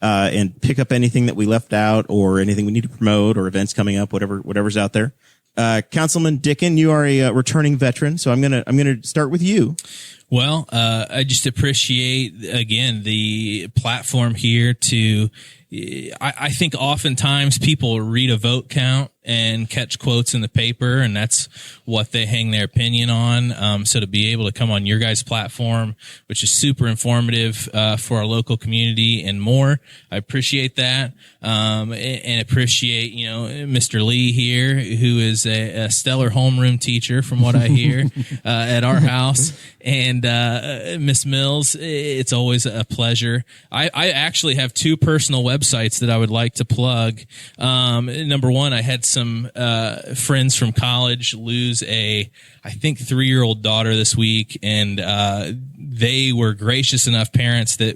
and pick up anything that we left out or anything we need to promote or events coming up, whatever's out there. Councilman Dicken, you are a returning veteran, so I'm gonna start with you. Well, I just appreciate, again, the platform here to, I think oftentimes people read a vote count and catch quotes in the paper, and that's what they hang their opinion on. So to be able to come on your guys' platform, which is super informative for our local community and more, I appreciate that. And appreciate, Mr. Lee here, who is a stellar homeroom teacher from what I hear at our house. And Miss Mills, it's always a pleasure. I actually have two personal websites that I would like to plug. Number one, I had some friends from college lose I think 3-year-old daughter this week, and they were gracious enough parents that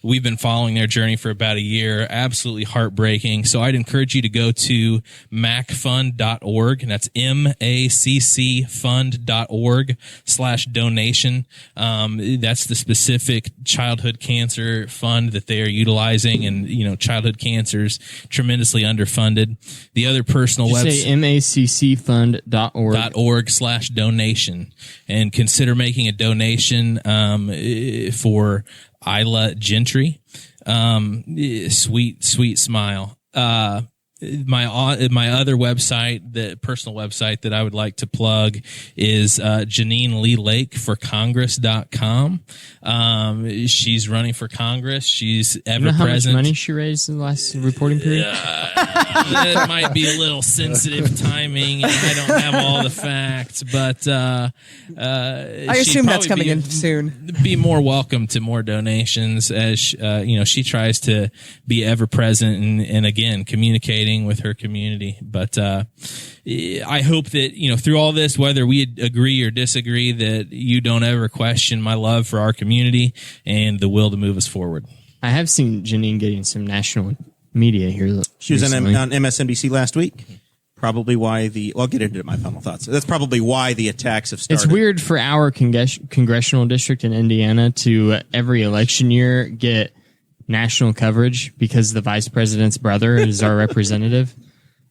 we've been following their journey for about a year. Absolutely heartbreaking. So I'd encourage you to go to maccfund.org, and that's maccfund.org/donation. That's the specific childhood cancer fund that they are utilizing, and childhood cancer is tremendously underfunded. The other personal website, maccfund.org/donation, and consider making a donation for Isla Gentry. Sweet smile. My other website, the personal website that I would like to plug is Janine Lee Lake for Congress.com. She's running for Congress. She's ever You know how present. much money she raised in the last reporting period? That might be a little sensitive timing, and I don't have all the facts, but I assume that's coming in soon. Be more welcome to more donations as she tries to be ever present and again communicating with her community. But I hope that through all this, whether we agree or disagree, that you don't ever question my love for our community and the will to move us forward. I have seen Janine getting some national media here. She was recently. on MSNBC last week. Probably why I'll get into my final thoughts. That's probably why the attacks have started. It's weird for our congressional district in Indiana to every election year get national coverage because the vice president's brother is our representative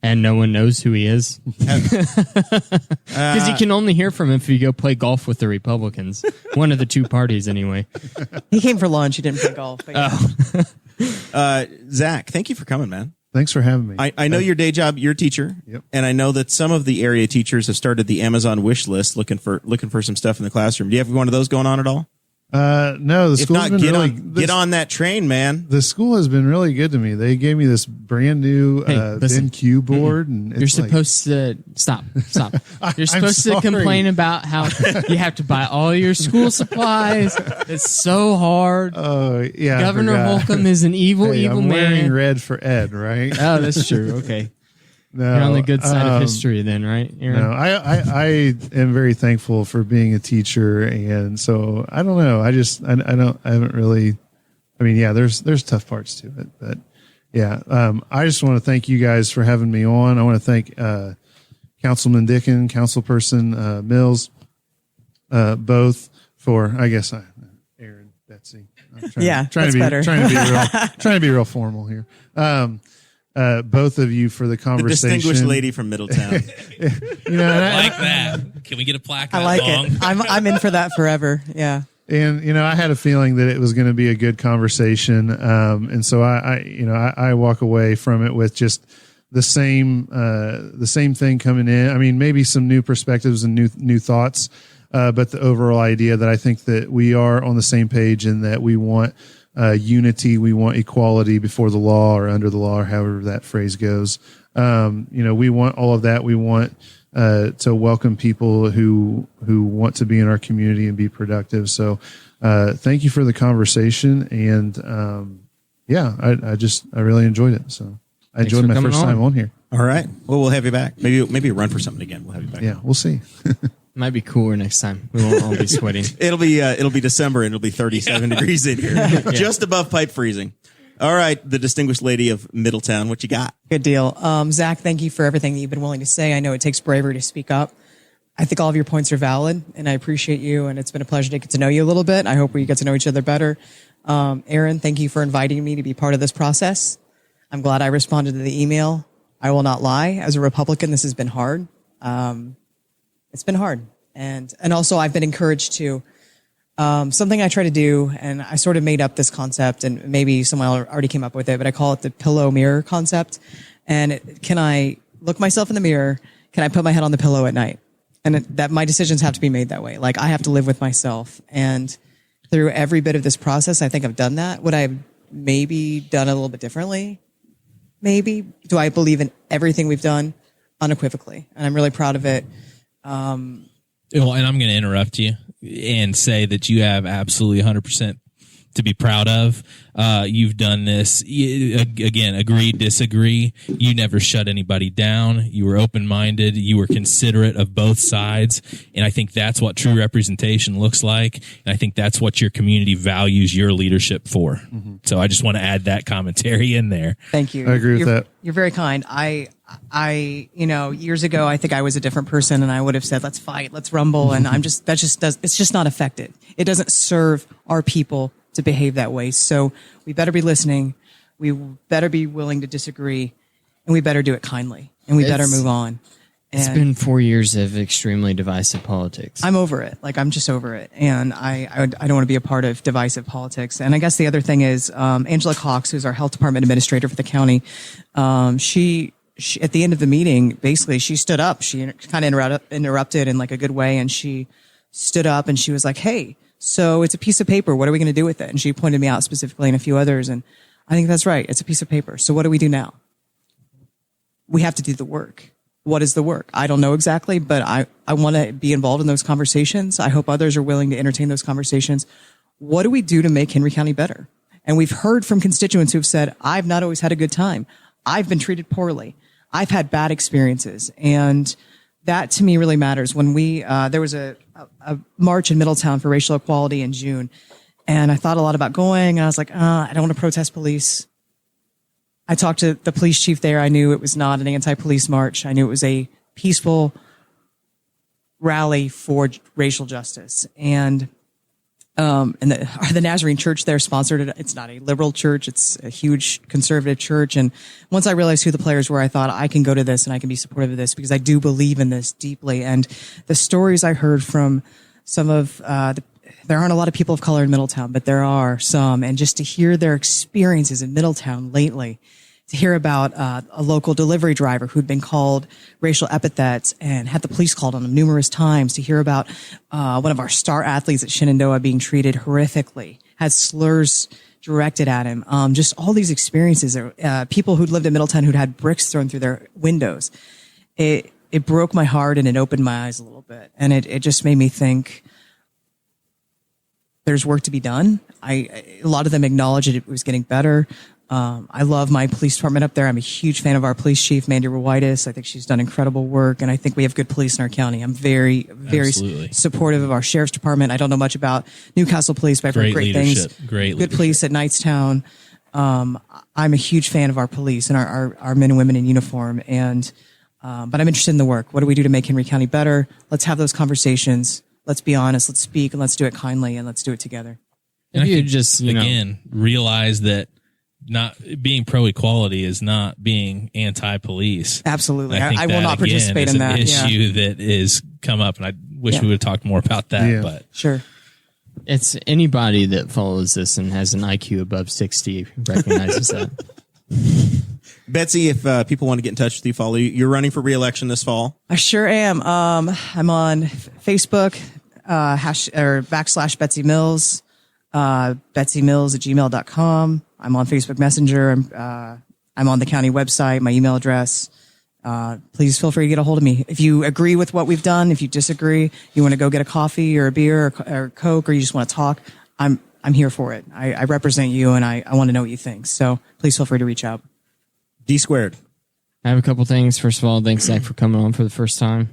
and no one knows who he is. Because you can only hear from him if you go play golf with the Republicans. One of the two parties, anyway. He came for lunch. He didn't play golf. But Zach, thank you for coming, man. Thanks for having me. I know your day job, you're a teacher. Yep. And I know that some of the area teachers have started the Amazon wish list looking for some stuff in the classroom. Do you have one of those going on at all? No, the If school's not, been get on that train, man. The school has been really good to me. They gave me this brand new listen. BenQ board, and You're supposed to stop. You're supposed to sorry. complain about how you have to buy all your school supplies. It's so hard. Oh yeah, Governor I forgot. Holcomb is an evil I'm man. wearing red for Ed, right? Oh, that's true. Okay, No, you're on the good side of history, then, right, Aaron? No, I am very thankful for being a teacher, and so I don't know. I haven't really. I mean, yeah, there's tough parts to it, but yeah, I just want to thank you guys for having me on. I want to thank Councilman Dicken, Councilperson Mills, both for Aaron, Betsy. that's to be, better. Trying to be real formal here. Both of you for the The conversation. distinguished lady from Middletown. I like that. Can we get a plaque that I like long? it. I'm in for that forever. Yeah. And I had a feeling that it was going to be a good conversation, and so I walk away from it with just the same thing coming in. I mean, maybe some new perspectives and new thoughts, but the overall idea that I think that we are on the same page and that we want unity, we want equality before the law or under the law, or however that phrase goes. We want all of that. We want to welcome people who want to be in our community and be productive. So thank you for the conversation. And I really enjoyed it. So I Thanks enjoyed for my coming first time on here. All right. Well, we'll have you back. Maybe run for something again. We'll have you back. Yeah, we'll see. Might be cooler next time. We won't all be sweating. It'll be December and it'll be 37 degrees in here, just above pipe freezing. All right, the distinguished lady of Middletown, what you got? Good deal. Zach, thank you for everything that you've been willing to say. I know it takes bravery to speak up. I think all of your points are valid, and I appreciate you, and it's been a pleasure to get to know you a little bit. I hope we get to know each other better. Aaron, thank you for inviting me to be part of this process. I'm glad I responded to the email. I will not lie. As a Republican, this has been hard. It's been hard. And also I've been encouraged to, something I try to do, and I sort of made up this concept, and maybe someone already came up with it, but I call it the pillow mirror concept. And can I look myself in the mirror? Can I put my head on the pillow at night? And that my decisions have to be made that way. Like, I have to live with myself. And through every bit of this process, I think I've done that. Would I have maybe done it a little bit differently? Maybe. Do I believe in everything we've done? Unequivocally. And I'm really proud of it. Well, and I'm going to interrupt you and say that you have absolutely 100% to be proud of. You've done this. Again, agree, disagree. You never shut anybody down. You were open-minded. You were considerate of both sides. And I think that's what true representation looks like. And I think that's what your community values your leadership for. Mm-hmm. So I just want to add that commentary in there. Thank you. I agree with that. You're very kind. I, years ago, I think I was a different person, and I would have said, let's fight, let's rumble. And it's just not effective. It doesn't serve our people to behave that way. So we better be listening. We better be willing to disagree, and we better do it kindly, and we better move on. It's been 4 years of extremely divisive politics. I'm over it. I'm just over it. And I don't want to be a part of divisive politics. And I guess the other thing is, Angela Cox, who's our health department administrator for the county, she at the end of the meeting, basically she stood up. She kind of interrupted in like a good way. And she stood up and she was like, hey, so it's a piece of paper. What are we going to do with it? And she pointed me out specifically and a few others. And I think that's right. It's a piece of paper. So what do we do now? We have to do the work. What is the work? I don't know exactly, but I want to be involved in those conversations. I hope others are willing to entertain those conversations. What do we do to make Henry County better? And we've heard from constituents who've said, I've not always had a good time. I've been treated poorly. I've had bad experiences. And that to me really matters. When there was a march in Middletown for racial equality in June, and I thought a lot about going, and I was like, I don't want to protest police. I talked to the police chief there. I knew it was not an anti-police march. I knew it was a peaceful rally for racial justice. And the Nazarene church there sponsored it. It's not a liberal church. It's a huge conservative church. And once I realized who the players were, I thought I can go to this and I can be supportive of this because I do believe in this deeply. And the stories I heard from some of, there aren't a lot of people of color in Middletown, but there are some. And just to hear their experiences in Middletown lately, to hear about a local delivery driver who'd been called racial epithets and had the police called on him numerous times, to hear about one of our star athletes at Shenandoah being treated horrifically, had slurs directed at him. Just all these experiences, people who'd lived in Middletown who'd had bricks thrown through their windows. It broke my heart and it opened my eyes a little bit. And it just made me think, there's work to be done. A lot of them acknowledged it was getting better. I love my police department up there. I'm a huge fan of our police chief, Mandy Ruitis. I think she's done incredible work, and I think we have good police in our county. I'm very, very supportive of our sheriff's department. I don't know much about Newcastle Police, but I've heard great things. Good police at Knightstown. I'm a huge fan of our police and our men and women in uniform. And but I'm interested in the work. What do we do to make Henry County better? Let's have those conversations. Let's be honest. Let's speak, and let's do it kindly, and let's do it together. And I think just realize that not being pro-equality is not being anti-police. Absolutely. I will not participate in that. It's an issue that is come up, and I wish we would have talked more about that. Yeah. But sure. It's anybody that follows this and has an IQ above 60 recognizes that. Betsy, if people want to get in touch with you, follow you. You're running for re-election this fall. I sure am. I'm on Facebook, / Betsy Mills, betsymills@gmail.com. I'm on Facebook Messenger. I'm on the county website, my email address. Please feel free to get a hold of me. If you agree with what we've done, if you disagree, you want to go get a coffee or a beer or Coke, or you just want to talk, I'm here for it. I represent you, and I want to know what you think. So please feel free to reach out. D squared. I have a couple things. First of all, thanks, Zach, for coming on for the first time.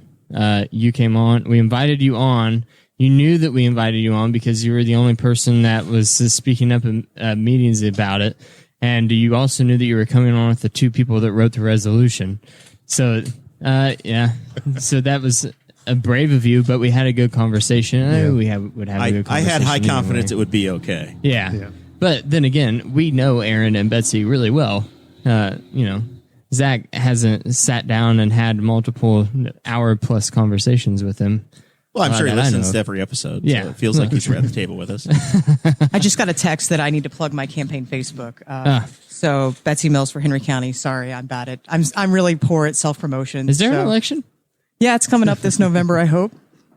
You came on. We invited you on. You knew that we invited you on because you were the only person that was speaking up in meetings about it. And you also knew that you were coming on with the two people that wrote the resolution. So, yeah. So that was brave of you, but we had a good conversation. We would have a good conversation. I had high confidence anyway. it would be okay. Yeah. But then again, we know Aaron and Betsy really well. Zach hasn't sat down and had multiple hour-plus conversations with him. Well, I'm sure he that I listens know. to every episode. Yeah. So it feels like he's right at the table with us. I just got a text that I need to plug my campaign Facebook. So Betsy Mills for Henry County. Sorry, I'm bad at. I'm really poor at self promotion. Is there an election? Yeah, it's coming up this November. I hope.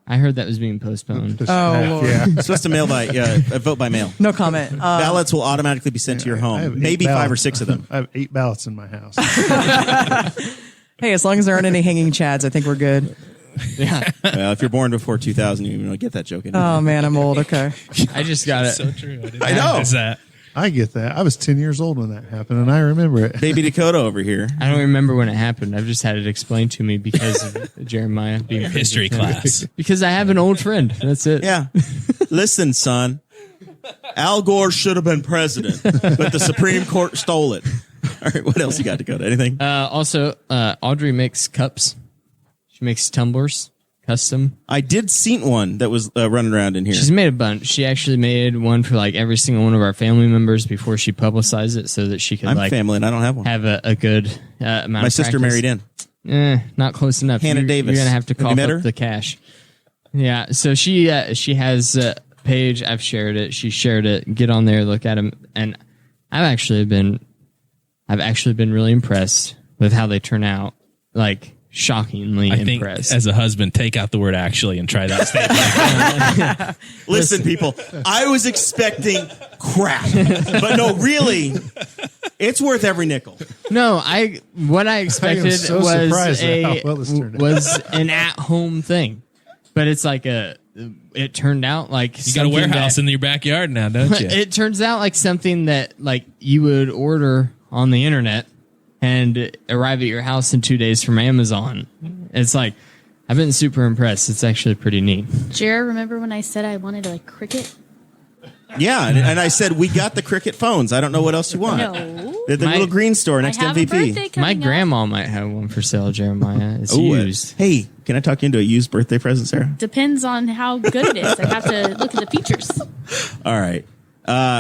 I heard that was being postponed. Oh, Lord. It's supposed to vote by mail. No comment. Ballots will automatically be sent to your I home. have 8 Maybe 5 or ballots. 6 of them. I have 8 ballots in my house. Hey, as long as there aren't any hanging chads, I think we're good. Yeah. Well, if you're born before 2000, you don't get that joke anymore. Oh man, I'm old. Okay. I just got it. So true. I know. Realize that. I get that. I was 10 years old when that happened, and I remember it. Baby Dakota over here. I don't remember when it happened. I've just had it explained to me because of Jeremiah being History class. Because I have an old friend. That's it. Yeah. Listen, son. Al Gore should have been president, but the Supreme Court stole it. All right, what else you got, Dakota? Anything? Also, Audrey makes cups. She makes tumblers, custom. I did see one that was running around in here. She's made a bunch. She actually made one for like every single one of our family members before she publicized it, so that she could I'm family, and I don't have one. have a good amount. My sister married in. Not close enough. Hannah Davis. You're gonna have to Have you cough met her? up the cash. Yeah. So she has a page. I've shared it. She shared it. Get on there, look at them, and I've actually been really impressed with how they turn out. Like shockingly I think impressed. as a husband, take out the word actually and try that statement. Listen, people, I was expecting crap, but no, really, it's worth every nickel. No, what I expected so was surprised at how well this turned out. was an at-home thing, but it's like it turned out like You got a warehouse in your backyard now, don't you? It turns out like something that like you would order on the internet and arrive at your house in 2 days from Amazon. It's like I've been super impressed. It's actually pretty neat. Jared, remember when I said I wanted a Cricut? Yeah, and I said we got the Cricket phones. I don't know what else you want. No. The My- little green store next I have to a MVP. birthday My coming up. grandma might have one for sale, Jeremiah. It's Ooh, used. Hey, can I talk you into a used birthday present, Sarah? Depends on how good it is. I have to look at the features. All right.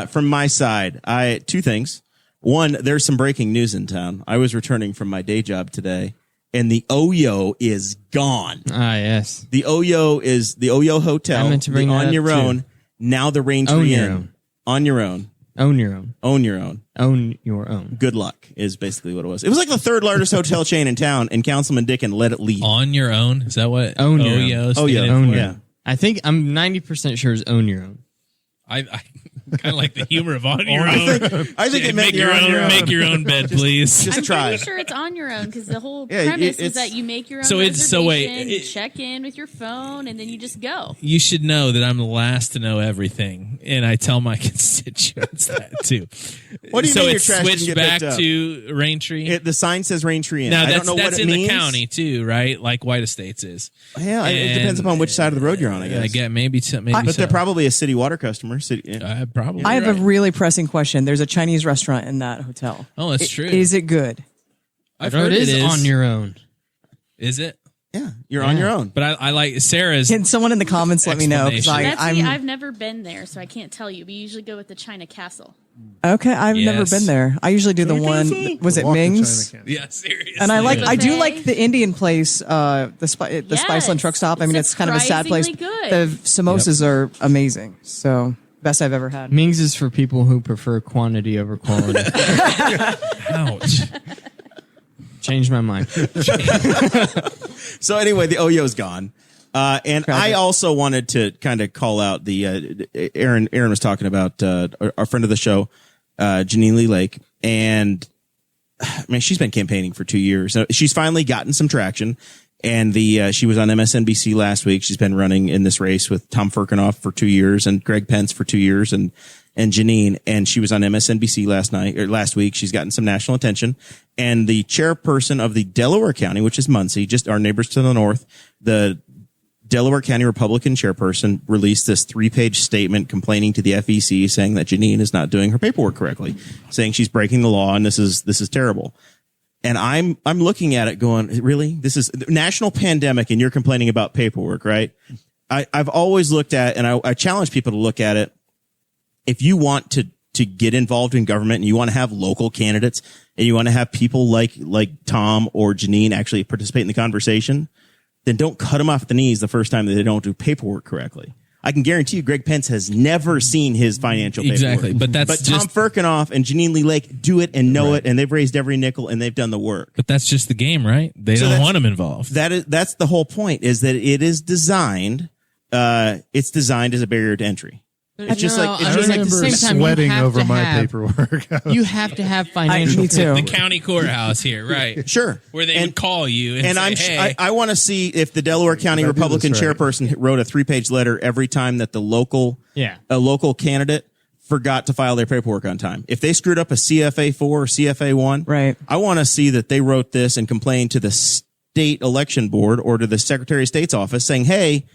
From my side, 2 things. One, there's some breaking news in town. I was returning from my day job today, and the Oyo is gone. Ah, yes. The Oyo is the Oyo Hotel. I meant to bring the that On up, Your too. Own. Now the Range Own Inn. your own. On your own. Own your own. Own your own. Own your own. Good luck is basically what it was. It was like the 3rd largest hotel chain in town, and Councilman Dicken let it leave. On your own? Is that what Own your OYO own. standing Own for? your own. I think I'm 90% sure it's own your own. I kind of like the humor of on your own. I think it meant Make your own. Make your own bed, please. Just I'm try. pretty sure it's on your own because the whole Yeah, premise it's- is that you make your own So it's- so wait, reservation, you it- check in with your phone, and then you just go. You should know that I'm the last to know everything, and I tell my constituents that too. What do you so mean your it's trash didn't switched get back picked up? to Raintree? The sign says Raintree Inn. Now I that's don't know what it in means. the county too, right? Like White Estates is. Yeah, it depends upon which side of the road you're on, I guess. I get maybe But so. they're probably a city water customer. Probably. I have a really pressing question. There's a Chinese restaurant in that hotel. Oh, that's true. Is it good? I've No, heard it is on your own. Is it? Yeah, you're on your own. But I like Sarah's. Can someone in the comments let me know? 'Cause Explanation. Betsy, I'm I've never been there, so I can't tell you. We usually go with the China Castle. okay. I've never Yes. been there. I usually do the one. Was it Walk to Ming's? China County. Yeah, seriously. And I like. I do Buffet. like the Indian place, the Yes. Spiceland truck stop. I mean, it's kind of a sad place. Surprisingly The good. samosas are amazing. So best I've ever had. Ming's is for people who prefer quantity over quality. Ouch. Changed my mind. So anyway, the Oyo's gone. And I also wanted to kind of call out the Aaron was talking about our friend of the show, Janine Lee Lake, and man, she's been campaigning for 2 years. So she's finally gotten some traction, and she was on MSNBC last week. She's been running in this race with Tom Firkinoff for 2 years and Greg Pence for 2 years, and Janine, and she was on MSNBC last week. She's gotten some national attention, and the chairperson of the Delaware County, which is Muncie, just our neighbors to the north, the Delaware County Republican chairperson released this 3-page statement complaining to the FEC, saying that Janine is not doing her paperwork correctly, saying she's breaking the law and this is terrible. And I'm looking at it going, really? This is a national pandemic and you're complaining about paperwork, right? I've always looked at, and I challenge people to look at it. If you want to get involved in government and you want to have local candidates and you want to have people like Tom or Janine actually participate in the conversation, then don't cut them off the knees the first time that they don't do paperwork correctly. I can guarantee you Greg Pence has never seen his financial paperwork. Exactly, but Tom Firkinoff and Janine Lee Lake do it and know it, and they've raised every nickel and they've done the work. But that's just the game, right? They don't want them involved. That's the whole point, is that it is designed. It's designed as a barrier to entry. It's just like I remember sweating over my paperwork. You have to have financial. Me too. The county courthouse here, right? Sure. Where they would call you and say, hey. I want to see if the Delaware County Republican chairperson wrote a 3-page letter every time that a local candidate forgot to file their paperwork on time. If they screwed up a CFA 4 or CFA 1, right. I want to see that they wrote this and complained to the state election board or to the Secretary of State's office saying, hey,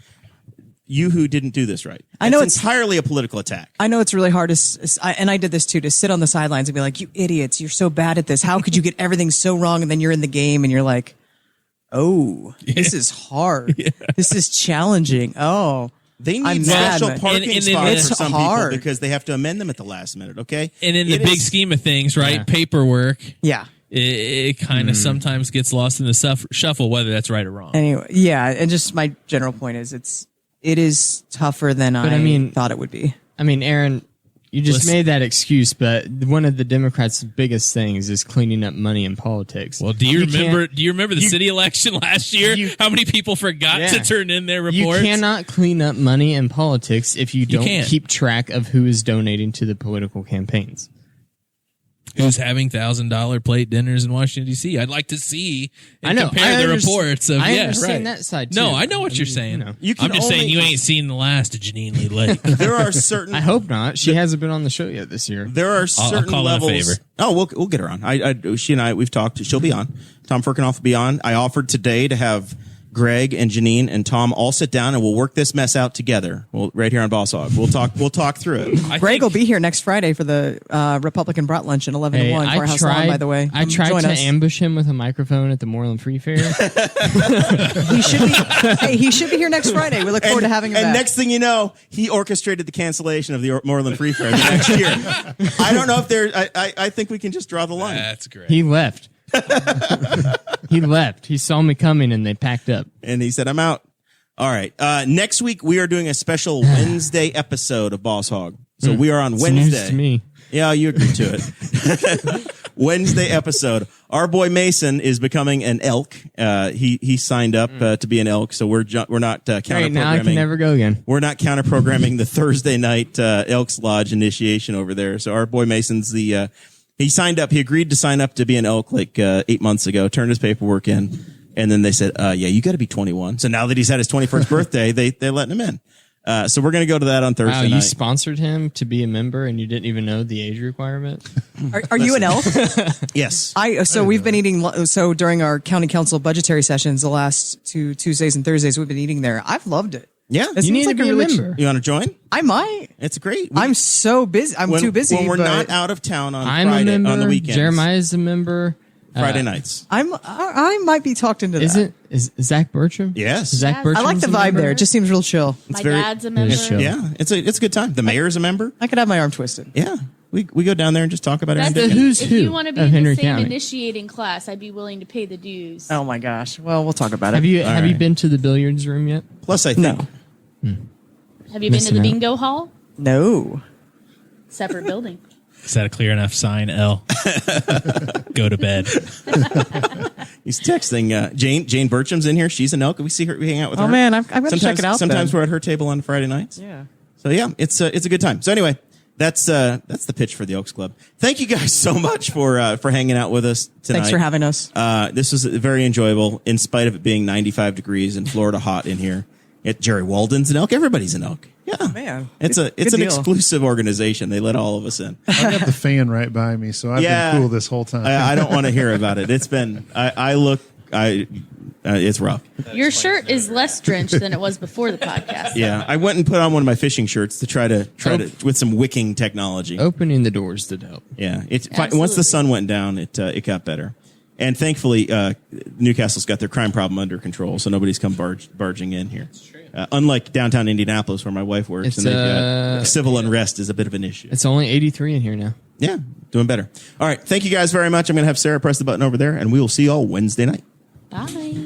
you who didn't do this right. I know it's entirely a political attack. I know it's really hard and I did this too, to sit on the sidelines and be like, you idiots, you're so bad at this. How could you get everything so wrong? And then you're in the game and you're like, oh, this is hard. Yeah. This is challenging. Oh, they need special parking spots for some hard. people because they have to amend them at the last minute. Okay. And in the big scheme of things, right? Paperwork. Yeah. It kind of sometimes gets lost in the shuffle, whether that's right or wrong. Anyway. Yeah. And just my general point is it is tougher than I thought it would be. I mean, Aaron, you just made that excuse, but one of the Democrats' biggest things is cleaning up money in politics. Well, do you remember the city election last year? How many people forgot to turn in their reports? You cannot clean up money in politics if you don't keep track of who is donating to the political campaigns. Who's having $1,000 plate dinners in Washington, D.C.? I'd like to see and compare the reports of, I understand that side, too. No, I know what you're saying. I'm just saying you ain't seen the last of Janine Lee Lake. There are certain... I hope not. She hasn't been on the show yet this year. There are certain I'll call levels... in a favor. Oh, we'll get her on. She and I, we've talked. She'll be on. Tom Firkinoff will be on. I offered today to have Greg and Janine and Tom all sit down and we'll work this mess out together. Right here on Boss Hog. We'll talk through it. Greg will be here next Friday for the Republican brat lunch at 11 to 1 Courthouse Lawn, by the way. I tried to ambush him with a microphone at the Morrell Free Fair. He should be here next Friday. We look forward to having him back. And next thing you know, he orchestrated the cancellation of the Morrell Free Fair the next year. I don't know if there. I think we can just draw the line. That's great. He left. He left. He saw me coming and they packed up. And he said, I'm out. All right. Next week, we are doing a special Wednesday episode of Boss Hog. So we are on Wednesday. News to me. Yeah, you agree to it. Wednesday episode. Our boy Mason is becoming an elk. He signed up to be an elk. So we're not counter programming. Now I can never go again. We're not counter programming the Thursday night Elks Lodge initiation over there. So our boy Mason's the... He signed up. He agreed to sign up to be an elk like 8 months ago, turned his paperwork in, and then they said, yeah, you got to be 21. So now that he's had his 21st birthday, they're letting him in. So we're going to go to that on Thursday night. You sponsored him to be a member and you didn't even know the age requirement? Are you an elk? Yes. We've been eating, during our county council budgetary sessions, the last 2 Tuesdays and Thursdays, we've been eating there. I've loved it. Yeah. You need to be a member. You want to join? I might. It's great. I'm so busy. I'm too busy. When we're not out of town on I'm Friday, a member, on the weekends. Jeremiah's a member. Friday nights. I might be talked into that. Is Zach Bertram? Yes. Zach Bertram. I like the vibe there. It just seems real chill. My dad's a member. Yeah. It's a good time. The mayor's a member. I could have my arm twisted. Yeah. We go down there and just talk about That's it. Who's if who you want to be of in Henry the same County. initiating class, I'd be willing to pay the dues. Oh my gosh. Well, we'll talk about it. Have you right. been to the billiards room yet? Plus, I think. No. Have you been to the Missing out. bingo hall? No. Separate building. Is that a clear enough sign, L? Go to bed. He's texting Jane Bertram's in here. She's an elk. We see her. We hang out with her. Oh man, I've got to check it out. Sometimes then. we're at her table on Friday nights. Yeah. So yeah, it's a good time. So anyway, that's the pitch for the Elks Club. Thank you guys so much for hanging out with us tonight. Thanks for having us. This was very enjoyable, in spite of it being 95 degrees in Florida hot in here. Jerry Walden's an elk. Everybody's an elk. Yeah, man, it's an deal. exclusive organization. They let all of us in. I've got the fan right by me, so I've been cool this whole time. I don't want to hear about it. It's been. It's rough. Your shirt is less drenched than it was before the podcast. Yeah, I went and put on one of my fishing shirts to try to with some wicking technology. Opening the doors did help. Yeah, Absolutely. Once the sun went down, it got better. And thankfully, Newcastle's got their crime problem under control, so nobody's come barging in here. Unlike downtown Indianapolis, where my wife works, and they've got civil unrest is a bit of an issue. It's only 83 in here now. Yeah, doing better. All right, thank you guys very much. I'm going to have Sarah press the button over there, and we will see you all Wednesday night. Bye.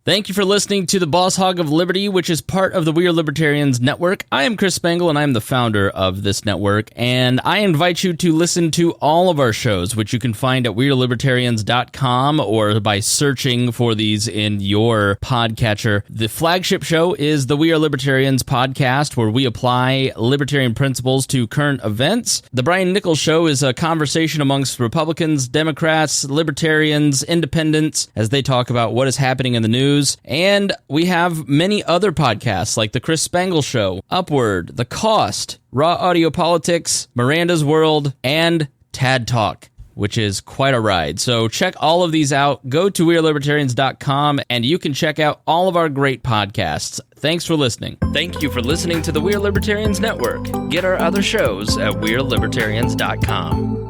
Thank you for listening to the Boss Hog of Liberty, which is part of the We Are Libertarians Network. I am Chris Spangle, and I am the founder of this network, and I invite you to listen to all of our shows, which you can find at wearelibertarians.com or by searching for these in your podcatcher. The flagship show is the We Are Libertarians podcast, where we apply libertarian principles to current events. The Brian Nichols Show is a conversation amongst Republicans, Democrats, Libertarians, Independents, as they talk about what is happening in the news. And we have many other podcasts like The Chris Spangle Show, Upward, The Cost, Raw Audio Politics, Miranda's World, and Tad Talk, which is quite a ride. So check all of these out. Go to wearelibertarians.com and you can check out all of our great podcasts. Thanks for listening. Thank you for listening to the We Are Libertarians Network. Get our other shows at wearelibertarians.com.